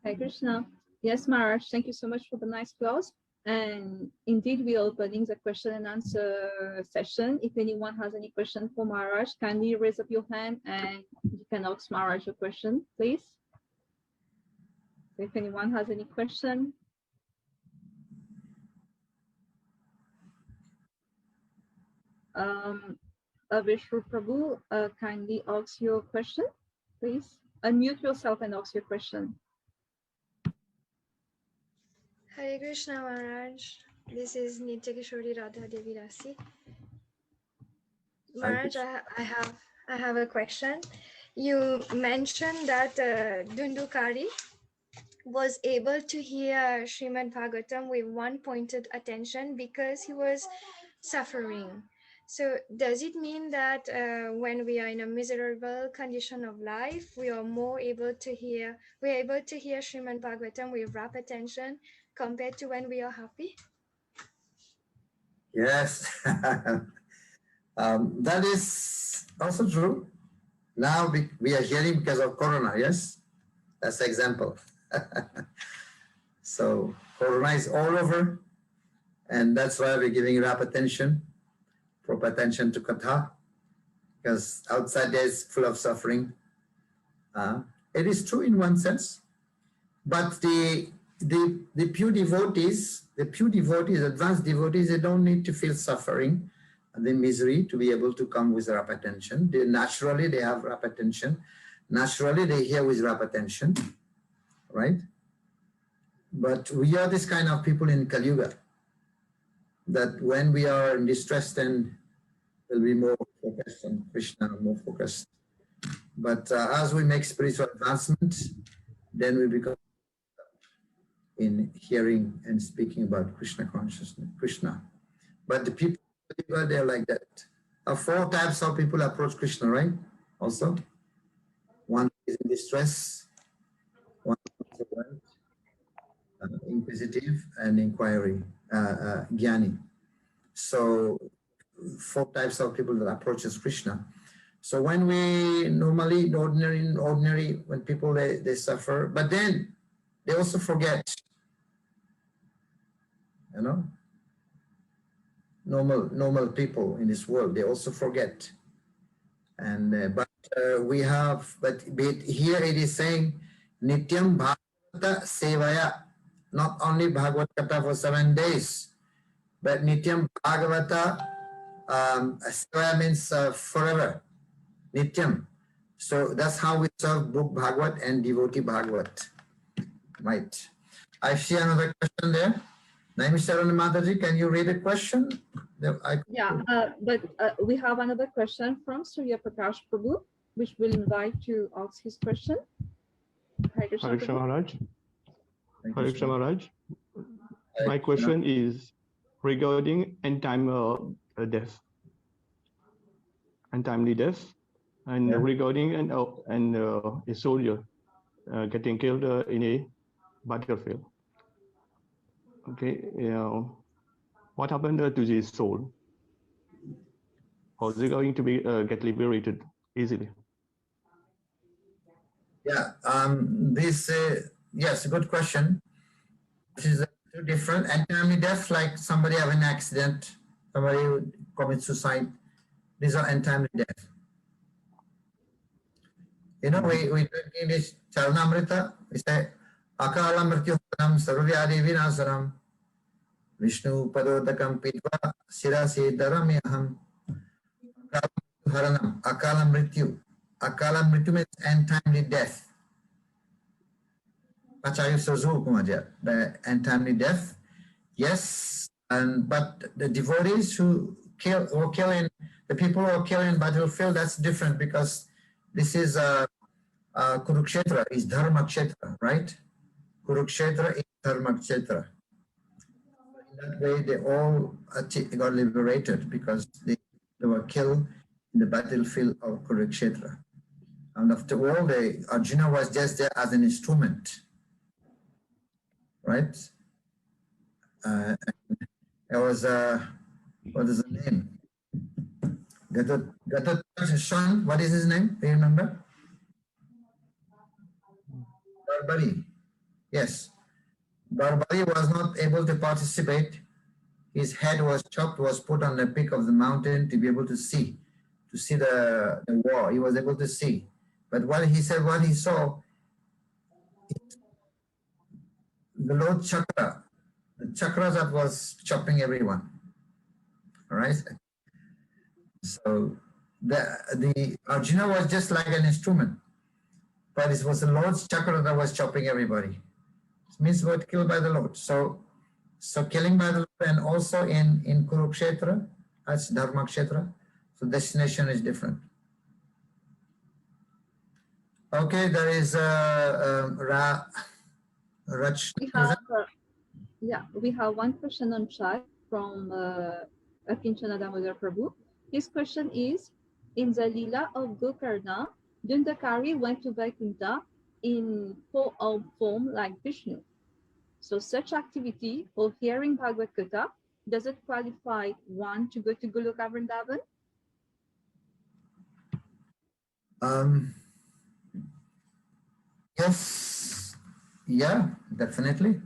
Hare Krishna. Yes, Maharaj, thank you so much for the nice close. And indeed, we are opening the question and answer session. If anyone has any question for Maharaj, kindly raise up your hand and you can ask Maharaj your question, please. If anyone has any question. Vishnu Prabhu, kindly ask your question, please. Unmute yourself and ask your question. Hare Krishna Maharaj. This is Nitya Kishori Radha Devi Rasi. Maharaj, I have a question. You mentioned that Dundukari was able to hear Srimad Bhagavatam with one pointed attention because he was suffering. So does it mean that when we are in a miserable condition of life, we are able to hear Srimad Bhagavatam with rapt attention compared to when we are happy? Yes, that is also true. Now we are hearing because of Corona, yes? That's the example. So Corona is all over, and that's why we're giving rapt attention, proper attention to Katha, because outside there is full of suffering. It is true in one sense, but the pure devotees, advanced devotees, they don't need to feel suffering and the misery to be able to come with rapt attention. Naturally they have rapt attention. Naturally they hear with rapt attention, right? But we are this kind of people in Kali Yuga, that when we are in distress, then we'll be more focused on Krishna, more focused. But as we make spiritual advancement, then we become in hearing and speaking about Krishna consciousness, Krishna. But the people, they're like that. 4 types of people approach Krishna, right? Also, one is in distress, one is inquisitive, and inquiry, jnani. So 4 types of people that approaches Krishna. So when we normally, ordinary, when people they suffer, but then they also forget, you know, normal people in this world, they also forget. And but here it is saying Nityam Bhagavata Sevaya, not only Bhagavad Gita for 7 days, but Nityam Bhagavata Sevaya means forever, Nityam. So that's how we serve book Bhagavad and devotee Bhagavad. Right. I see another question there. Naimisharana Mataji, can you read a question? We have another question from Surya Prakash Prabhu, which we'll invite to ask his question. Hare Krishna Maharaj. Hare Krishna Maharaj. My question is regarding death, untimely death, and regarding a soldier getting killed in a battlefield. Okay, what happened to his soul? Or is it going to be get liberated easily? Yeah, yes, good question. This is two different. Untimely death, like somebody have an accident, somebody commits suicide. These are untimely death. You know, we drink in this Charanamrita, we say, Akala mrityuhanam sarvavyadi vinasanam Vishnu padodakam pitva sirasi dharamyaham Haranam, Akala mrityu. Akala mrityu means untimely death. Pachayu Suzu Kumaja, the untimely death. Yes, but the devotees who kill the people who are killed in battlefield, that's different, because this is Kurukshetra, is Dharma Kshetra, right? Kurukshetra is Dharma Kshetra. In that way, they all got liberated because they were killed in the battlefield of Kurukshetra. And after all, Arjuna was just there as an instrument, right? There was what is the name? Gata's son, what is his name? Do you remember? Barbari. Yes. Barbari was not able to participate. His head was chopped, was put on the peak of the mountain to be able to see the war. He was able to see. But what he said, what he saw, the Lord Chakra, the chakra that was chopping everyone. All right. So the Arjuna was just like an instrument, but it was the Lord's chakra that was chopping everybody. It means we were killed by the Lord. So killing by the Lord, and also in Kurukshetra, that's Dharma Kshetra. So destination is different. Okay, there is Rach. We have one question on chat from Akinchana Damodar Prabhu. His question is, in the Lila of Gokarna, Dundakari went to Vaikuntha in form like Vishnu. So such activity or hearing Bhagavad Gita, does it qualify one to go to Goloka Vrindavan? Yes, yeah, definitely.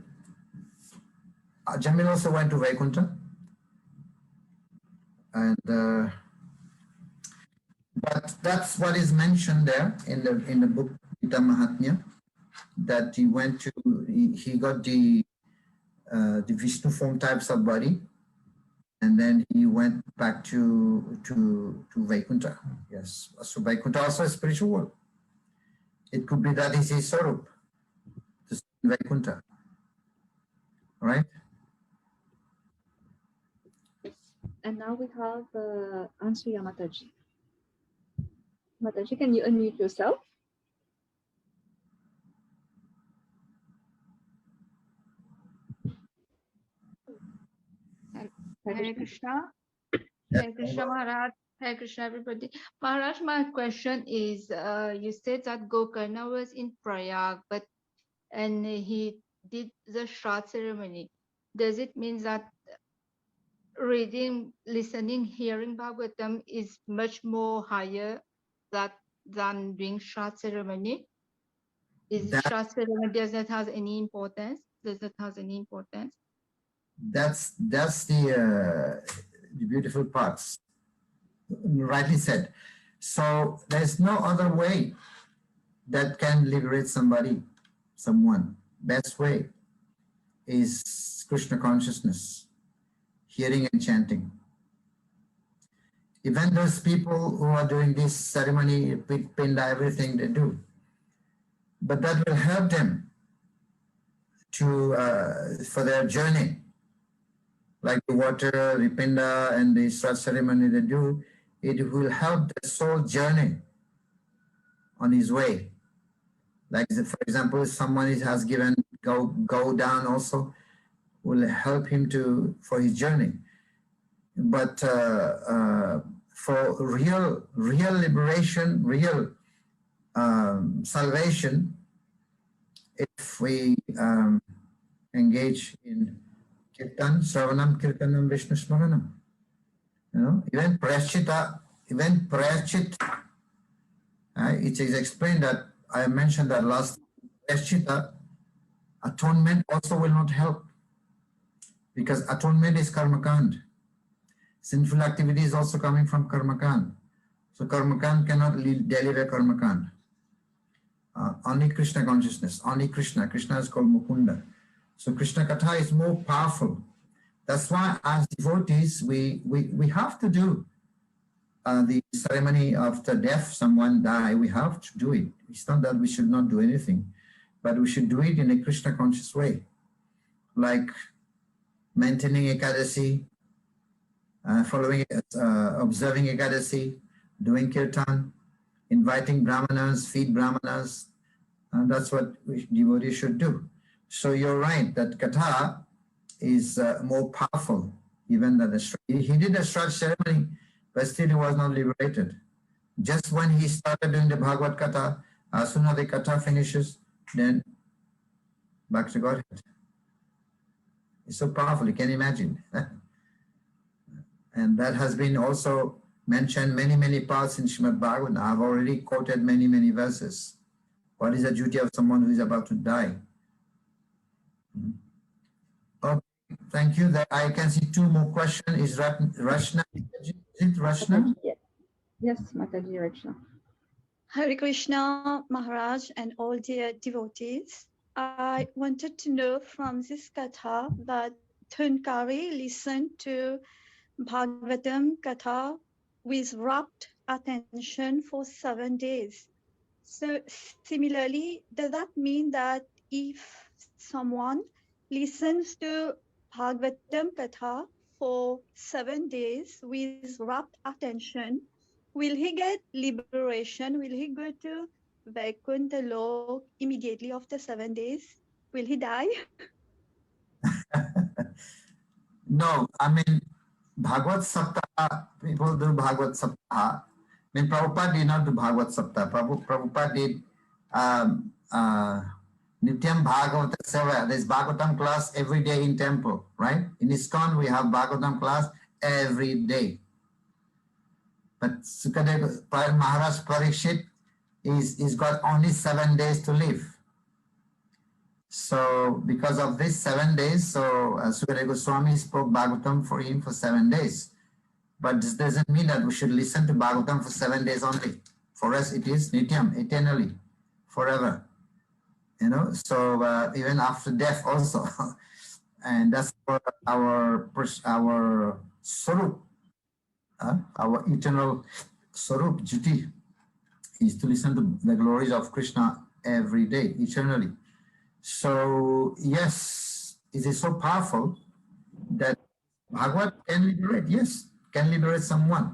Jamil also went to Vaikuntha, and but that's what is mentioned there in the book Gita Mahatmya, that he went to, he got the Vishnu form types of body, and then he went back to Vaikuntha. Yes, so Vaikuntha also is spiritual world. It could be that is his Sarup, to Vaikuntha. All right. And now we have Ansuya Mataji. Mataji, can you unmute yourself? Hare Krishna. Hare Krishna Maharaj. Hare Krishna everybody. Maharaj, my question is, you said that Gokarna was in Prayag, and he did the Shraddha ceremony. Does it mean that reading, listening, hearing Bhagavatam is much more higher than doing Shraddha ceremony? Shraddha ceremony does not have any importance? Does not have any importance? That's the beautiful parts. Rightly said. So there's no other way that can liberate someone. Best way is Krishna consciousness, hearing and chanting. Even those people who are doing this ceremony, pinda, everything they do, but that will help them to for their journey. Like the water, the pinda, and the Shraddha ceremony they do, it will help the soul journey on his way. Like, for example, if someone has given go down also, will help him for his journey. But for real liberation, real salvation, if we engage in Kirtan, Sravanam, Kirtanam, Vishnu Smaranam. You know, even Prayachit, it is explained that I mentioned that last Prayachita, atonement also will not help, because atonement is karmakand. Sinful activity is also coming from karmakand. So karmakand cannot deliver karmakand. Only Krishna consciousness, only Krishna. Krishna is called Mukunda. So Krishna Katha is more powerful. That's why as devotees, we have to do the ceremony after death, someone die, we have to do it. It's not that we should not do anything, but we should do it in a Krishna conscious way, like maintaining Ekadasi, following, observing Ekadasi, doing Kirtan, inviting Brahmanas, feed Brahmanas, and that's what devotees should do. So you're right that Katha is more powerful even than the Shraddha. He did the Shraddha ceremony, but still he was not liberated. Just when he started doing the Bhagavad Katha, as soon as the Katha finishes, then back to Godhead. It's so powerful, you can imagine. And that has been also mentioned many parts in Srimad Bhagavatam. I've already quoted many verses. What is the duty of someone who is about to die? Thank you. That I can see two more questions. Is Rachna? Is it Rachna? Yes, Mataji Rachna. Hare Krishna, Maharaj, and all dear devotees. I wanted to know from this katha that Thunkari listened to Bhagavatam katha with rapt attention for 7 days. So similarly, does that mean that if someone listens to Bhagavatam katha for 7 days with rapt attention, will he get liberation? Will he go to Vaikuntha Lok immediately after 7 days? Will he die? No, I mean, Bhagavad Saptaha, people do Bhagavad Saptaha. I mean, Prabhupada did not do Bhagavad Saptaha. Prabhupada did Nityam Bhagavata Seva. There's Bhagavatam class every day in temple, right? In ISKCON, we have Bhagavatam class every day. But Sukadeva, Maharaj Parikshit is got only 7 days to live. So because of this 7 days, so Sukadeva Swami spoke Bhagavatam for him for 7 days. But this doesn't mean that we should listen to Bhagavatam for 7 days only. For us, it is Nityam, eternally, forever. You know, so even after death also. And that's for our Sarup, our eternal Sarup duty is to listen to the glories of Krishna every day, eternally. So yes, it is so powerful that Bhagavad can liberate, yes, can liberate someone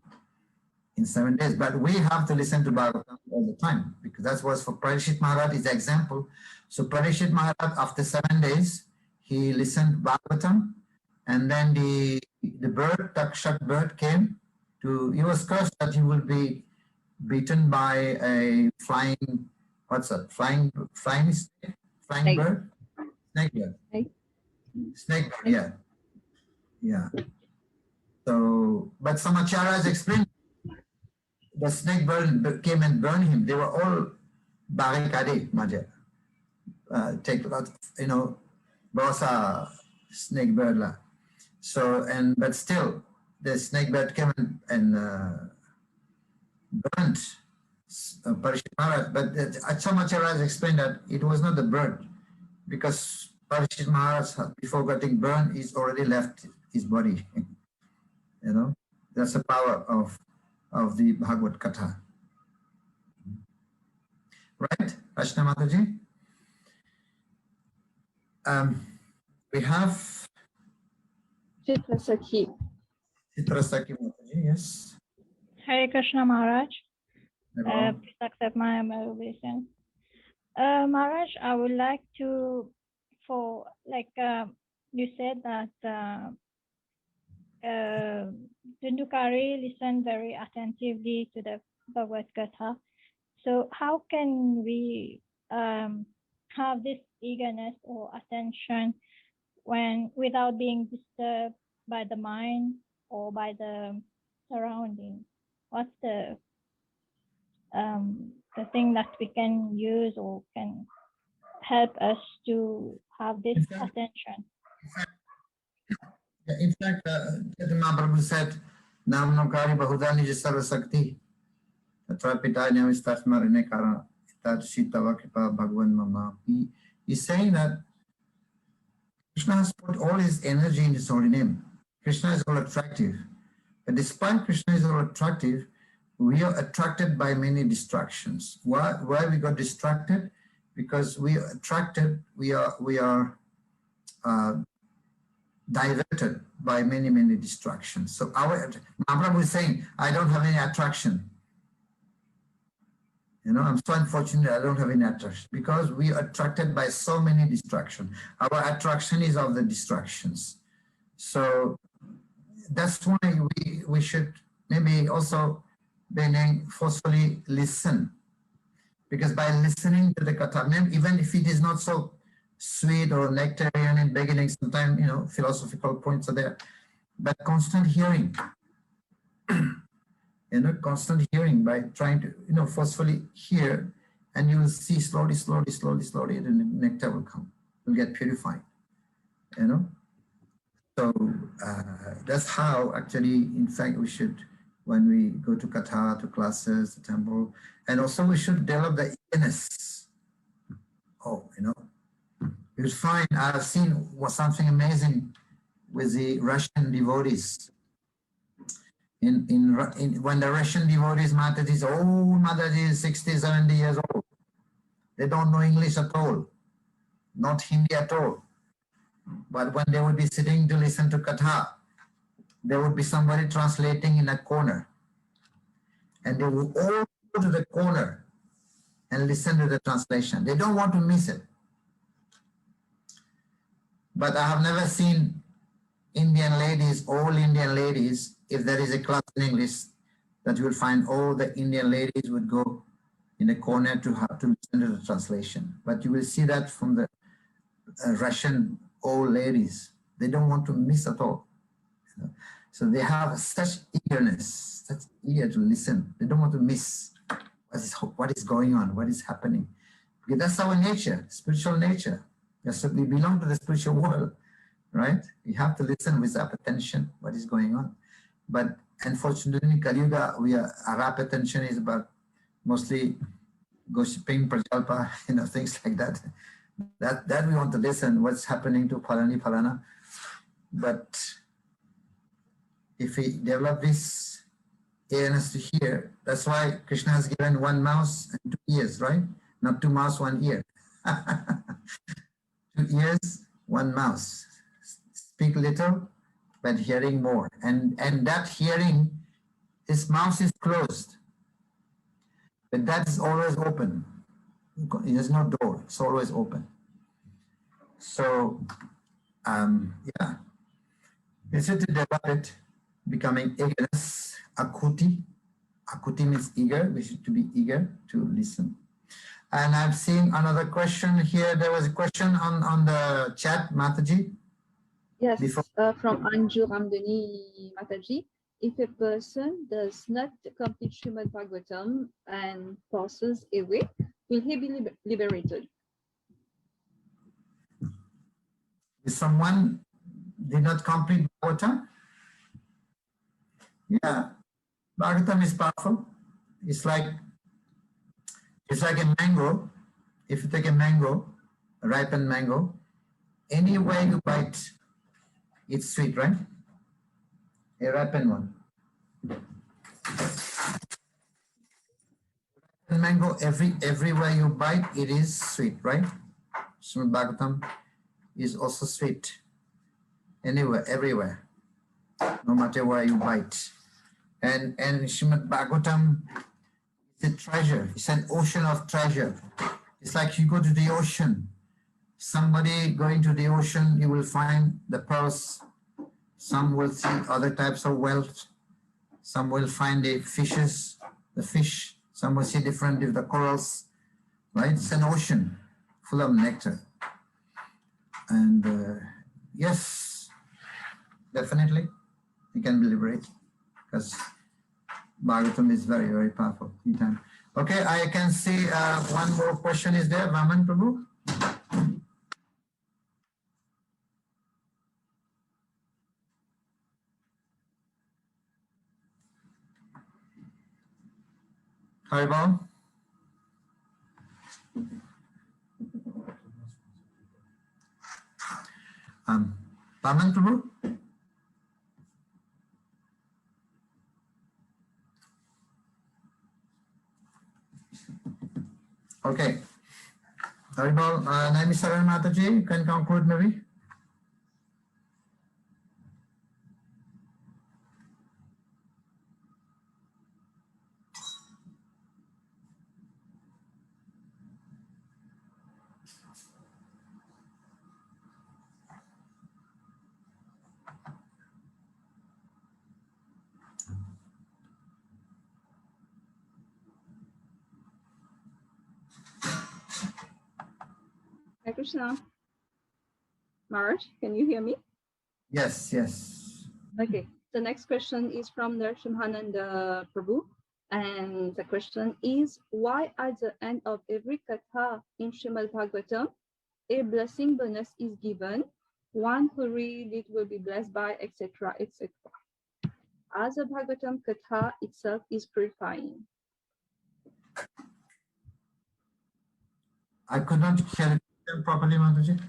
in 7 days, but we have to listen to Bhagavatam all the time, because that was for Parikshit Maharaj is the example. So Parikshit Maharaj, after 7 days, he listened to Bhagavatam, and then the bird, Takshak bird came to, he was cursed that he will be beaten by a flying, what's that, flying Snake. bird? Snake bird. Snake bird, yeah. Yeah. So, but some acharyas explained the snake bird came and burned him. They were all barricaded, Maja. Take a lot, you know, bosa snake bird la. So, but still, the snake bird came and burnt Parikshit Maharaj. But some acharyas explained that it was not the bird, because Parikshit Maharaj, before getting burned, he's already left his body. You know, that's the power of the Bhagavad Katha. Right, Rachna Mataji? We have Chitrasakhi. Chitrasakhi Mataji, yes. Hare Krishna Maharaj. Please accept my obeisance. Maharaj, I would like to, you said that Dundukari listened very attentively to the Bhagavad Gita. So how can we have this eagerness or attention without being disturbed by the mind or by the surroundings? What's the thing that we can use or can help us to have this attention? In fact, Mahaprabhu said, Namnokari Bahuda Nija Sarvasakti, Tatra Pitanya Vistasmarine Kara, Shitava Kripa Bhagwan Mama. He's saying that Krishna has put all his energy in his holy name. Krishna is all attractive. But despite Krishna is all attractive, we are attracted by many distractions. Why we got distracted? Because we are attracted, we are diverted by many distractions. So Mahaprabhu is saying, I don't have any attraction. You know, I'm so unfortunate I don't have any attraction, because we are attracted by so many distractions. Our attraction is of the distractions. So that's why we should maybe also forcefully listen. Because by listening to the Katha, even if it is not so sweet or nectarian in beginning, sometimes, you know, philosophical points are there, but constant hearing, you know, constant hearing by trying to, you know, forcefully hear, and you will see slowly, the nectar will come, will get purified, you know. So that's how actually, in fact, we should, when we go to Katha, to classes, the temple, and also we should develop the eagerness. Oh, you know, you'll find, I've seen something amazing with the Russian devotees. When the Russian devotees, Mataji's old Mataji is 60, 70 years old. They don't know English at all, not Hindi at all. But when they would be sitting to listen to Katha, there would be somebody translating in a corner. And they would all go to the corner and listen to the translation. They don't want to miss it. But I have never seen Indian ladies, all Indian ladies, if there is a class in English, that you will find all the Indian ladies would go in a corner to have to listen to the translation. But you will see that from the Russian old ladies. They don't want to miss at all. You know? So they have such eagerness, such eager to listen. They don't want to miss what is going on, what is happening. Because that's our nature, spiritual nature. Yes, we belong to the spiritual world, right? We have to listen with rapt attention what is going on. But unfortunately, in Kali Yuga, our rapt attention is about mostly gossiping, prajalpa, you know, things like that. That we want to listen, what's happening to Phalani Phalana. But if we develop this awareness to hear, that's why Krishna has given 1 mouse and 2 ears, right? Not 2 mouse, 1 ear. 2 ears, 1 mouse. Speak little, but hearing more. And that hearing, his mouth is closed, but that is always open. There's no door, it's always open. So, yeah, we should develop it, becoming eagerness, akuti. Akuti means eager, we should be eager to listen. And I've seen another question here. There was a question on the chat, Mataji. Yes, from Anju Ramdani Mataji. If a person does not complete Srimad Bhagavatam and passes away, will he be liberated? If someone did not complete Bhagavatam, yeah, Bhagavatam is powerful. It's like a mango. If you take a mango, a ripened mango, anywhere you bite, it's sweet, right? A ripened one. Mango, everywhere you bite, it is sweet, right? Srimad Bhagavatam is also sweet. Anywhere, everywhere, no matter where you bite. And Srimad Bhagavatam is a treasure. It's an ocean of treasure. It's like you go to the ocean. Somebody going to the ocean, you will find the pearls. Some will see other types of wealth. Some will find the fishes, the fish. Some will see different the corals, right? It's an ocean full of nectar. And yes, definitely, you can be liberated because Bhagavatam is very, very powerful. Okay, I can see one more question is there. Vaman Prabhu. Haribol. Vaman Prabhu. Okay. Haribol, Naimi Saran Mataji, you can conclude maybe. Hare Krishna. Maharaj, can you hear me? Yes, yes. Okay, the next question is from Narasimhananda Prabhu. And the question is, why at the end of every katha in Srimad Bhagavatam, a blessing bonus is given, one who read it will be blessed by, etc., etc. As the Bhagavatam Katha itself is purifying. I could not hear it properly, Mataji.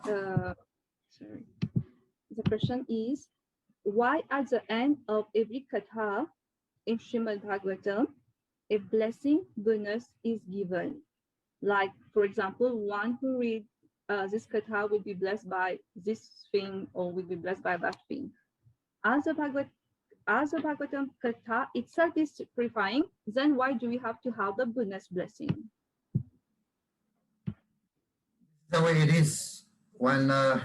Sorry. The question is, why at the end of every Katha in Srimad Bhagavatam, a blessing bonus is given? Like, for example, one who read this Katha will be blessed by this thing or will be blessed by that thing. As the Bhagavatam Katha itself is purifying, then why do we have to have the bonus blessing? The way it is when the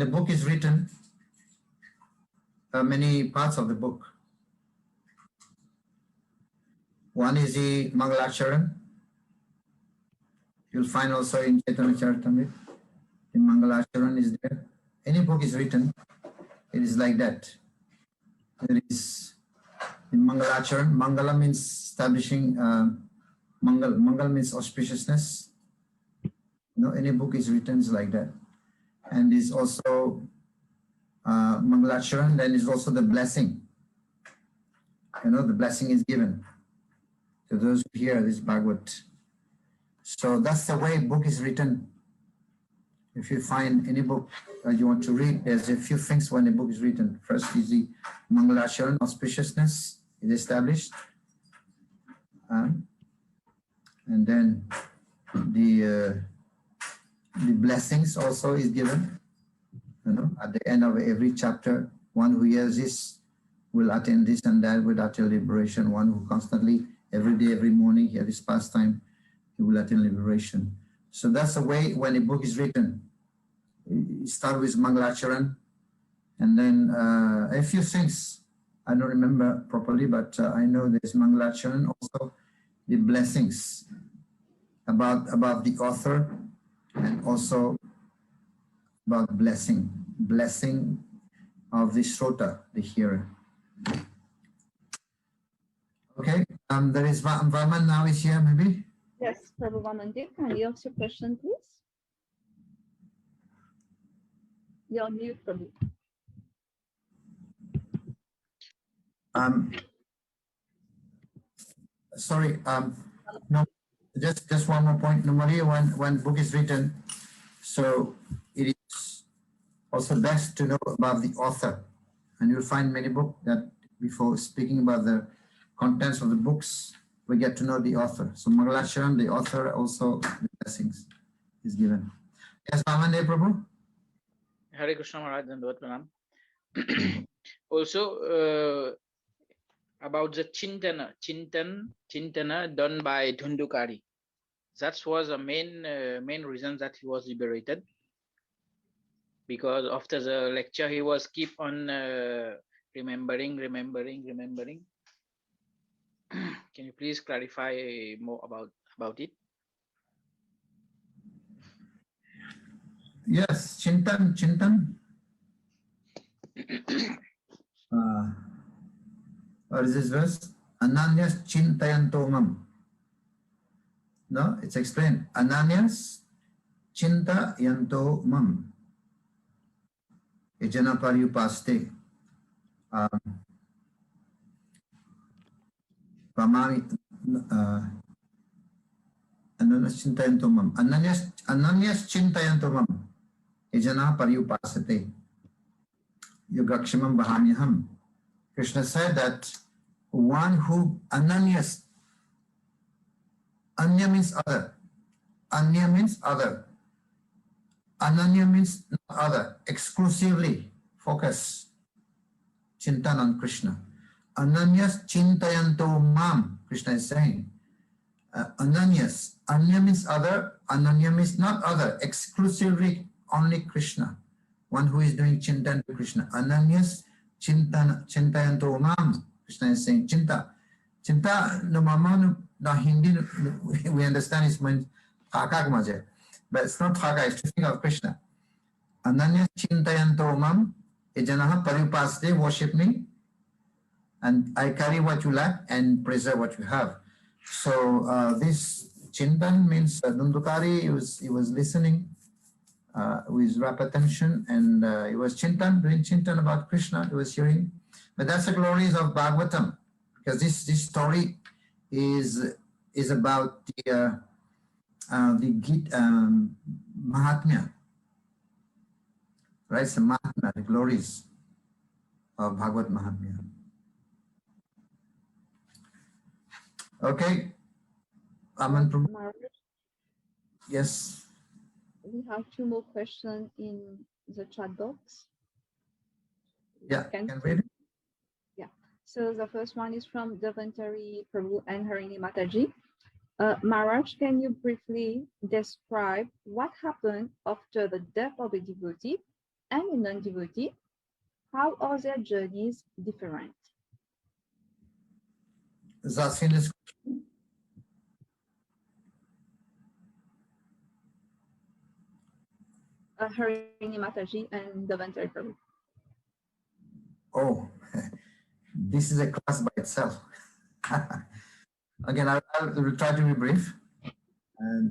book is written, many parts of the book. One is the Mangalacharan. You'll find also in Chaitanya Charitamrita, the Mangalacharan is there. Any book is written, it is like that. There is the Mangalacharan. Mangala means establishing, Mangal means auspiciousness. Any book is written is like that. And is also Mangalacharan, then is also the blessing. The blessing is given to those who hear this Bhagavad. So that's the way book is written. If you find any book you want to read, there's a few things when a book is written. First is the Mangalacharan, auspiciousness is established. And then the blessings also is given. At the end of every chapter, one who hears this will attain this and that, will attain liberation. One who constantly, every day, every morning, hear this pastime, he will attain liberation. So that's the way when a book is written. You start with Mangalacharan, and then a few things I don't remember properly, but I know there's Mangalacharan, also the blessings about the author, and also about blessing of the Srota, the hearer. Okay, there is Vaman now is here, maybe? Yes, Prabhu Vamandev, can you ask your question, please? You're on mute, Prabhu. Sorry, no, just one more point. Normally, when book is written, so it is also best to know about the author, and you'll find many books that before speaking about the contents of the books, we get to know the author. So Mangalacharan, the author, also the blessings is given. Yes, Vamandev Prabhu. Hare Krishna Maharaj and Pranam. Also, about the Chintana done by Dhundukari. That was a main reason that he was liberated. Because after the lecture, he was keep on remembering. Can you please clarify more about it? Yes, Chintan. What is this verse? Ananyas Chintayantomam. No, it's explained. Ananyas Chintayantomam. Ejana Paryupaste. Pamami. Ananyas Chintayantomam. Ananyas Chintayantomam. Ejana Paryupasate. Yogakshamam Bahamyaham. Krishna said that one who Ananyas, Anya means other. Anya means other. Ananya means not other. Exclusively focus. Chintan on Krishna. Ananyas Chintayanto Mam. Krishna is saying. Ananyas. Anya means other. Ananya means not other. Exclusively only Krishna. One who is doing Chintan to Krishna. Ananyas Chintayanto Mam. Krishna is saying Chinta. Chinta no mama no Hindi we understand it means Thaka maje. But it's not Thaka, it's to think of Krishna. Ananyas Chintayanto Mam. Ejanaha Pariupaste, worship me. And I carry what you lack and preserve what you have. So this Chintan means Dundukari. He was listening with rapt attention, and he was doing Chintan about Krishna. He was hearing. But that's the glories of Bhagavatam, because this story is about the Mahatmya, right? It's the Mahatmya, the glories of Bhagavad Mahatmya. Okay. Aman Prabhu. Maharaj, Yes. we have 2 more questions in the chat box. Yeah. Can- Can read it? So the first one is from Devantari Prabhu and Harini Mataji. Maharaj, can you briefly describe what happened after the death of a devotee and a non-devotee? How are their journeys different? Is asking this. Harini Mataji and Devantari Prabhu. Oh, this is a class by itself. Again, I will try to be brief and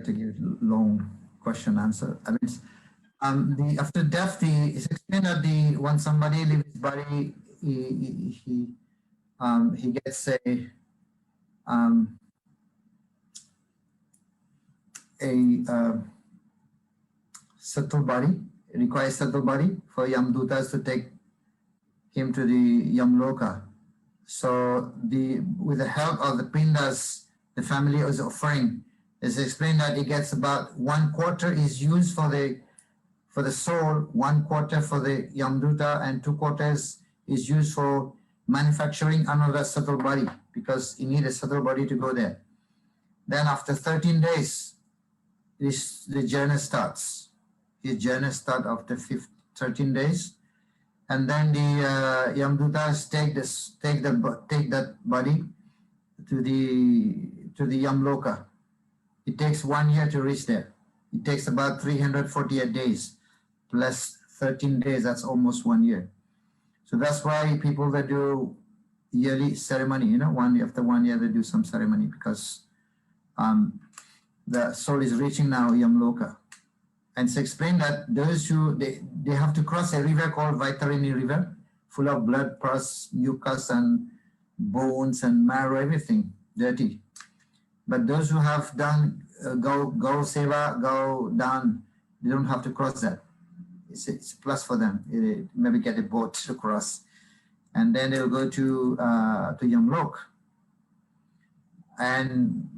to give long question answer. I mean, after death, it's explained that when somebody leaves his body, he gets a subtle body. It requires subtle body for Yamdutas to take him to the Yamloka. So with the help of the Pindas, the family is offering. It's explained that it gets about 1/4 is used for the soul, 1/4 for the Yamduta, and 2/4 is used for manufacturing another subtle body, because you need a subtle body to go there. Then after 13 days, the journey starts. His journey starts after 13 days. And then the Yamdutas take that body to the Yamloka. It takes 1 year to reach there. It takes about 348 days plus 13 days. That's almost 1 year. So that's why people that do yearly ceremony, after 1 year they do some ceremony, because the soul is reaching now Yamloka. And it's explained that those who they have to cross a river called Vaitarini River, full of blood, pus, mucus, and bones and marrow, everything dirty. But those who have done go seva, go down, they don't have to cross that. It's a plus for them. Maybe get a boat to cross, and then they'll go to Yamlok. And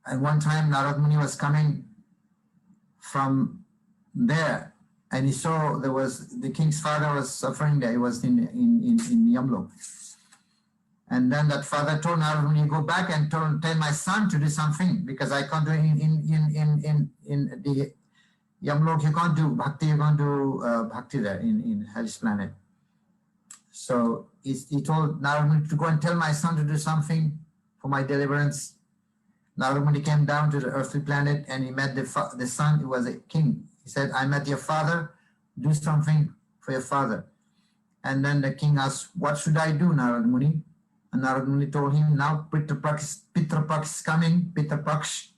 one time Narad Muni was coming from there, and he saw the king's father was suffering there. He was in Yamlok. And then that father told Narad Muni, go back and tell my son to do something, because I can't do in the Yamlok, you can't do bhakti, you can't do bhakti there in Hari's planet. So he told Narad Muni to go and tell my son to do something for my deliverance. Narad Muni came down to the earthly planet, and he met the son who was a king. He said, I met your father, do something for your father. And then the king asked, what should I do, Narad Muni? And Narad Muni told him, now Pitrapaksh is coming, Pitrapaksh.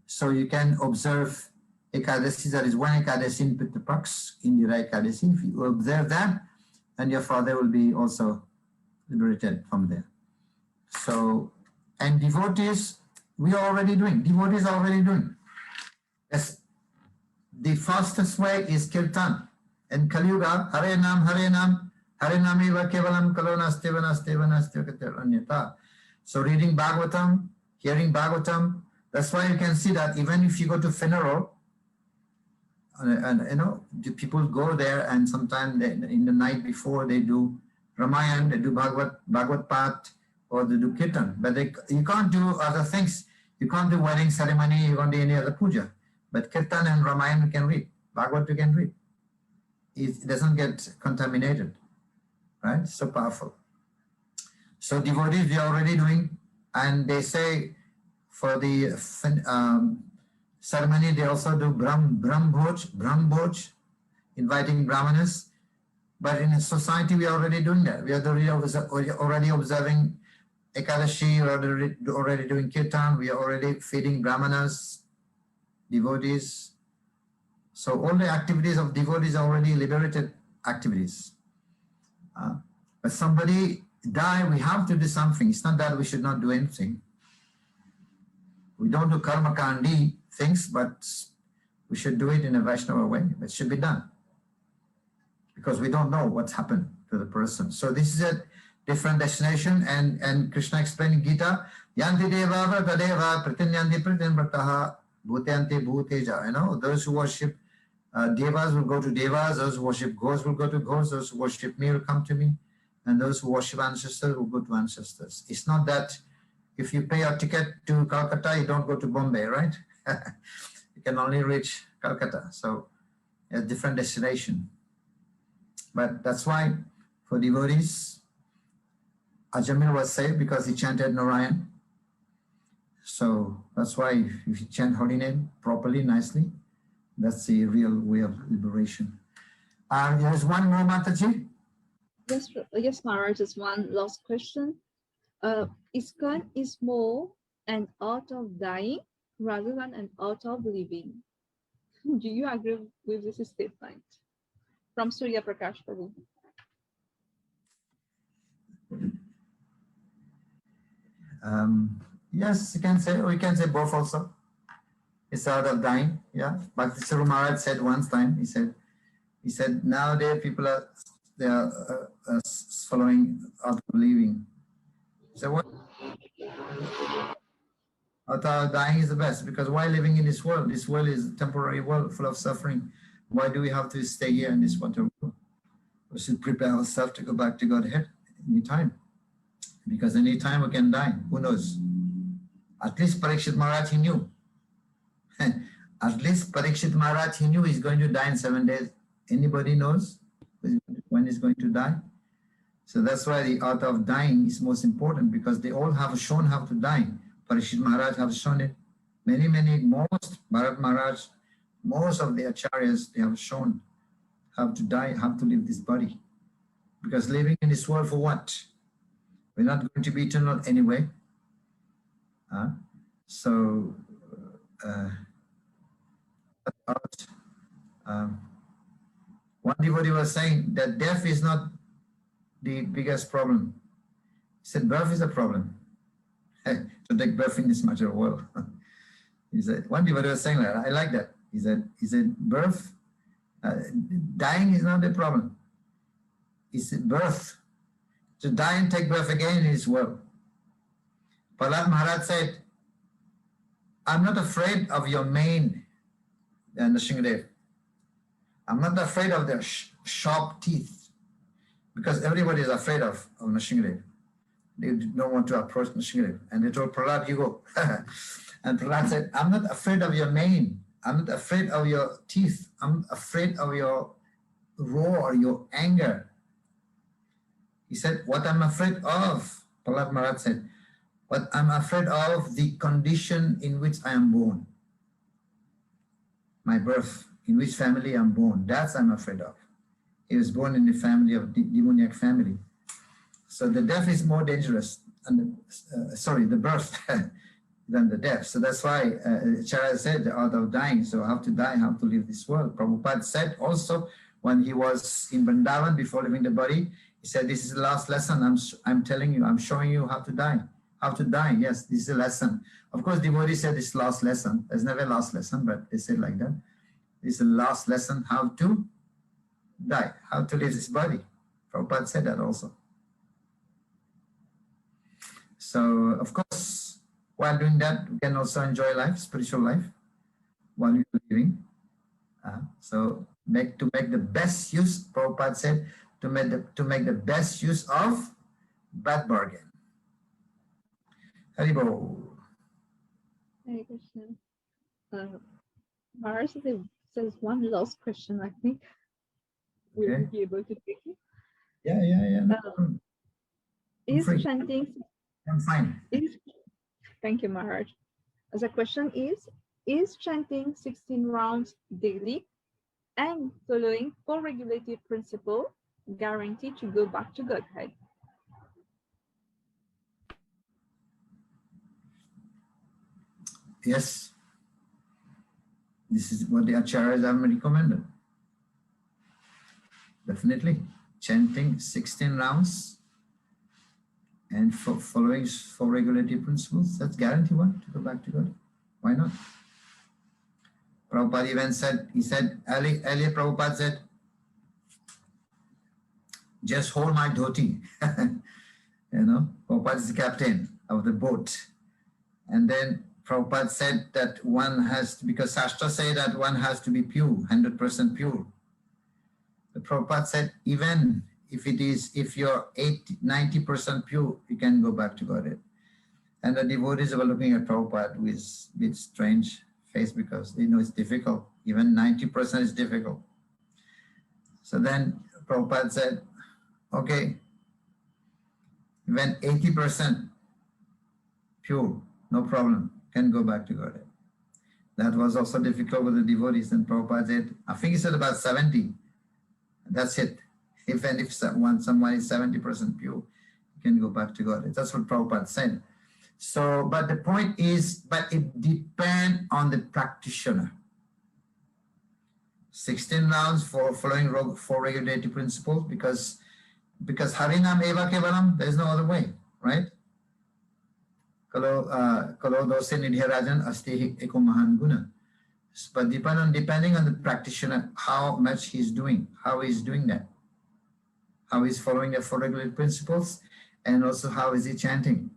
So you can observe Ekadasi, there is one Ekadasi in Pitrapaksh, Indira Ekadasi. If you observe that, then your father will be also liberated from there. So, and devotees, we are already doing. Devotees are already doing. Yes. The fastest way is Kirtan. And Kali Yuga, Hare Nam, Hare Nam, Hare Namiva Kevalam Kalonastevanastevanastevanastyakata. So reading Bhagavatam, hearing Bhagavatam, that's why you can see that even if you go to funeral, and the people go there, and sometimes in the night before they do Ramayan, they do Bhagavad Path, or they do Kirtan. But you can't do other things. You can't do wedding ceremony, you can't do any other puja. But Kirtan and Ramayan you can read. Bhagavad you can read. It doesn't get contaminated. Right? So powerful. So devotees, we are already doing, and they say for the ceremony, they also do Brahmbhoj, inviting Brahmanas. But in a society, we are already doing that. We are already observing Ekadashi, we're already doing kirtan, we are already feeding brahmanas, devotees. So all the activities of devotees are already liberated activities. But somebody die, we have to do something. It's not that we should not do anything. We don't do karma kandi things, but we should do it in a Vaishnava way. It should be done. Because we don't know what's happened to the person. So this is a different destination, and Krishna explained in Gita, Yanti deva vardadeva pratinyanti pratinvrataha bhutanti bhuteja. You know, those who worship devas will go to devas, those who worship ghosts will go to ghosts, those who worship me will come to me, and those who worship ancestors will go to ancestors. It's not that if you pay a ticket to Calcutta, you don't go to Bombay, right? You can only reach Calcutta. So a different destination. But that's why for devotees, Ajamil was saved because he chanted Narayan. So that's why if you chant holy name properly, nicely, that's the real way of liberation. There's one more, Mataji. Yes, Maharaj, just one last question. ISKCON is more an art of dying rather than an art of living. Do you agree with this statement? From Surya Prakash Prabhu. Yes, you can say, or you can say both also. It's art of dying, yeah. But Sri Maharaj said one time, he said nowadays people are following art of living. He said what? Art of dying is the best, because why living in this world? This world is a temporary world full of suffering. Why do we have to stay here in this water world? We should prepare ourselves to go back to Godhead any time. Because any time we can die. Who knows? At least Parikshit Maharaj, he knew. At least Parikshit Maharaj, he knew he's going to die in 7 days. Anybody knows when he's going to die? So that's why the art of dying is most important, because they all have shown how to die. Parikshit Maharaj have shown it. Most Bharat Maharaj, most of the acharyas, they have shown how to die, how to leave this body. Because living in this world for what? We're not going to be eternal anyway. One devotee was saying that death is not the biggest problem. He said birth is a problem. To take birth in this material world. He said, one devotee was saying that, I like that. He said birth, dying is not the problem. He said birth. To die and take birth again in this world. Prahlad Maharaj said, I'm not afraid of your mane, Nrsimhadev. I'm not afraid of their sharp teeth, because everybody is afraid of Nrsimhadev. They don't want to approach Nrsimhadev. And they told Prahlad, you go. And Prahlad said, I'm not afraid of your mane. I'm not afraid of your teeth. I'm afraid of your roar, your anger. He said, what I'm afraid of, Prahlad Maharaj said, what I'm afraid of, the condition in which I am born. My birth, in which family I'm born, that's I'm afraid of. He was born in the family of demoniac family. So the death is more dangerous, and the birth than the death. So that's why Acharya said the art of dying. So how to die, how to leave this world. Prabhupada said also when he was in Vrindavan before leaving the body, he said, this is the last lesson. I'm telling you, I'm showing you how to die. How to die, yes, this is a lesson. Of course, devotees said this last lesson. There's never a last lesson, but they said like that. This is the last lesson, how to die, how to leave this body. Prabhupada said that also. So, of course, while doing that, we can also enjoy life, spiritual life, while we're living. So, to make the best use, Prabhupada said, to make the best use of bad bargain. Haribo. Hare Krishna. Maharaj says one last question, I think. Will we be able to take it? Yeah. No, is chanting... I'm fine. Thank you, Maharaj. The question is chanting 16 rounds daily and following co-regulative principle guaranteed to go back to Godhead? Yes. This is what the acharyas have recommended. Definitely. Chanting 16 rounds and following 4 regulatory principles, that's guarantee one to go back to God. Why not? Prabhupada even said, earlier Prabhupada said, just hold my dhoti. You know, Prabhupada is the captain of the boat. And then Prabhupada said that one has to, because Shastra say that one has to be pure, 100% pure. The Prabhupada said, even if you're 90% pure, you can go back to Godhead. And the devotees were looking at Prabhupada with a bit strange face because they know it's difficult. Even 90% is difficult. So then Prabhupada said, okay, when 80% pure, no problem, can go back to Godhead. That was also difficult with the devotees. And Prabhupada said, I think he said about 70. That's it. If someone is 70% pure, you can go back to Godhead. That's what Prabhupada said. So, but the point is, but it depends on the practitioner. 16 rounds for following 4 regulatory principles because Harinam Eva Kevalam, there's no other way, right? Kalo dose nidhirajan asti eko mahan guna. But depending on the practitioner, how much he's doing, how he's doing that, how he's following the 4 regulatory principles, and also how is he chanting,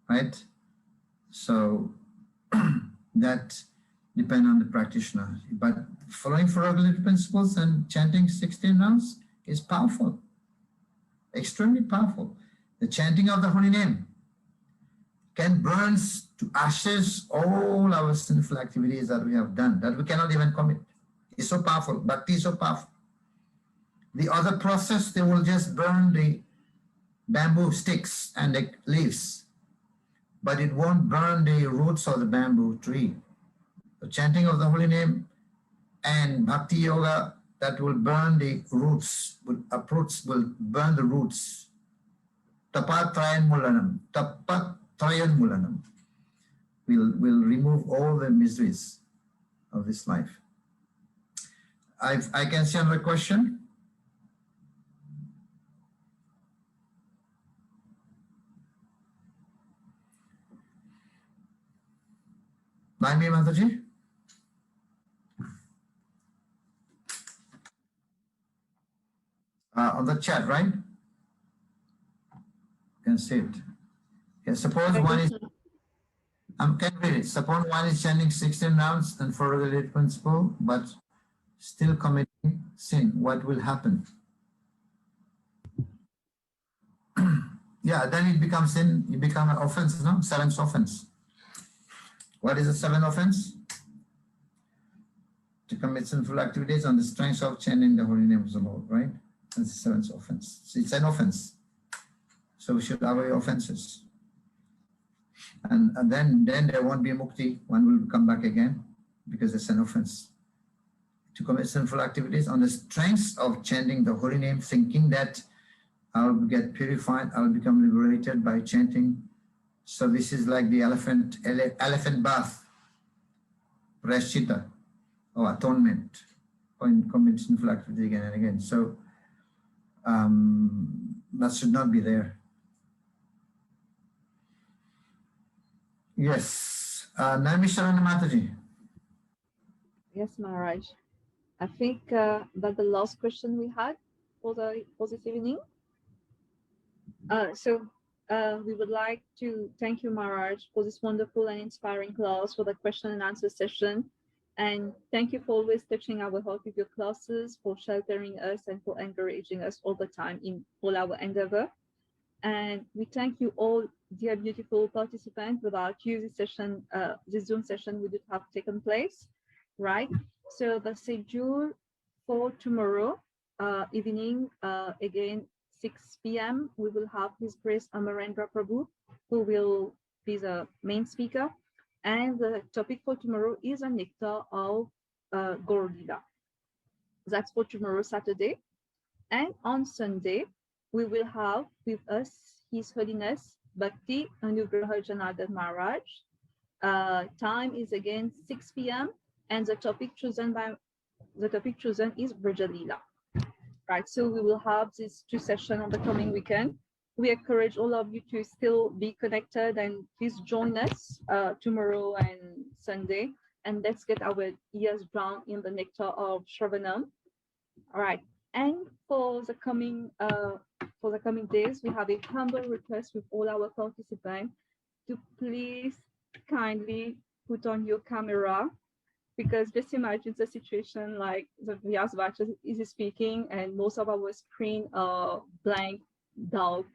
right? So that depends on the practitioner. But following 4 regulatory principles and chanting 16 rounds is powerful, extremely powerful. The chanting of the holy name can burn to ashes all our sinful activities that we have done, that we cannot even commit. It's so powerful. Bhakti is so powerful. The other process, they will just burn the bamboo sticks and the leaves, but it won't burn the roots of the bamboo tree. The chanting of the holy name and bhakti yoga, that will burn the roots, will burn the roots. Tapat trayan mulanam, tapat trayan mulanam. Will remove all the miseries of this life. I can see another question. Naimi Mataji? On the chat, right? You can see it. Okay, suppose one is, can read it. Suppose one is chanting 16 rounds and 4 related principle, but still committing sin. What will happen? Yeah, then it becomes sin. It becomes an offense, no? 7th offense. What is the 7th offense? To commit sinful activities on the strength of chanting the holy name of the Lord, right? That's the 7th offense. So it's an offense. So we should avoid offenses. And then there won't be mukti. One will come back again because it's an offense. To commit sinful activities on the strength of chanting the holy name, thinking that I'll get purified, I'll become liberated by chanting. So this is like the elephant bath, prashchita, or atonement, or commit sinful activity again and again. So that should not be there. Yes, Naimi Sharana Mataji. Yes, Maharaj. I think that the last question we had for this evening. So we would like to thank you, Maharaj, for this wonderful and inspiring class, for the question and answer session. And thank you for always touching our heart with your classes, for sheltering us and for encouraging us all the time in all our endeavor. And we thank you all, dear beautiful participants. Without you, this Zoom session would have taken place, right? So the schedule for tomorrow evening, again, 6 p.m., we will have His Grace Amarendra Prabhu, who will be the main speaker. And the topic for tomorrow is a nectar of Gaur-Lila. That's for tomorrow, Saturday. And on Sunday, we will have with us His Holiness Bhakti Anugraha Janardhan Maharaj, Time is again 6 p.m. and the topic chosen is Braja Leela. Right, so we will have these 2 sessions on the coming weekend. We encourage all of you to still be connected and please join us tomorrow and Sunday, and let's get our ears drowned in the nectar of Sravanam. All right, and for the coming days, we have a humble request with all our participants to please kindly put on your camera, because just imagine the situation like the Vyasvacha is speaking and most of our screen are blank, dark.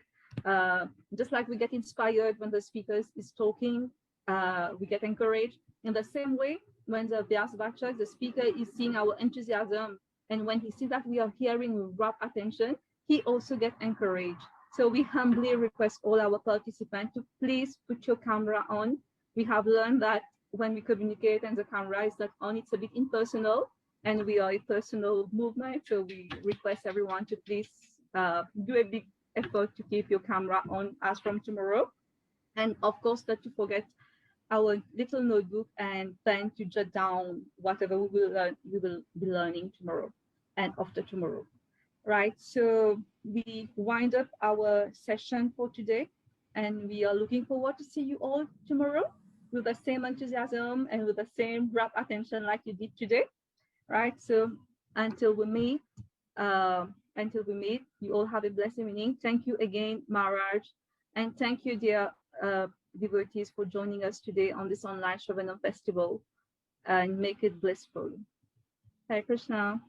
Just like we get inspired when the speaker is talking, we get encouraged. In the same way, when the Vyasvacha, the speaker, is seeing our enthusiasm, and when he sees that we are hearing with rapt attention, he also gets encouraged. So we humbly request all our participants to please put your camera on. We have learned that when we communicate and the camera is not on, it's a bit impersonal, and we are a personal movement. So we request everyone to please do a big effort to keep your camera on as from tomorrow. And of course, not to forget our little notebook and pen to jot down whatever we will be learning tomorrow and after tomorrow. Right, so we wind up our session for today, and we are looking forward to see you all tomorrow with the same enthusiasm and with the same rapt attention like you did today. Right, so until we meet, you all have a blessed evening. Thank you again, Maharaj, and thank you, dear devotees, for joining us today on this online Sravanam festival, and make it blissful. Hare Krishna.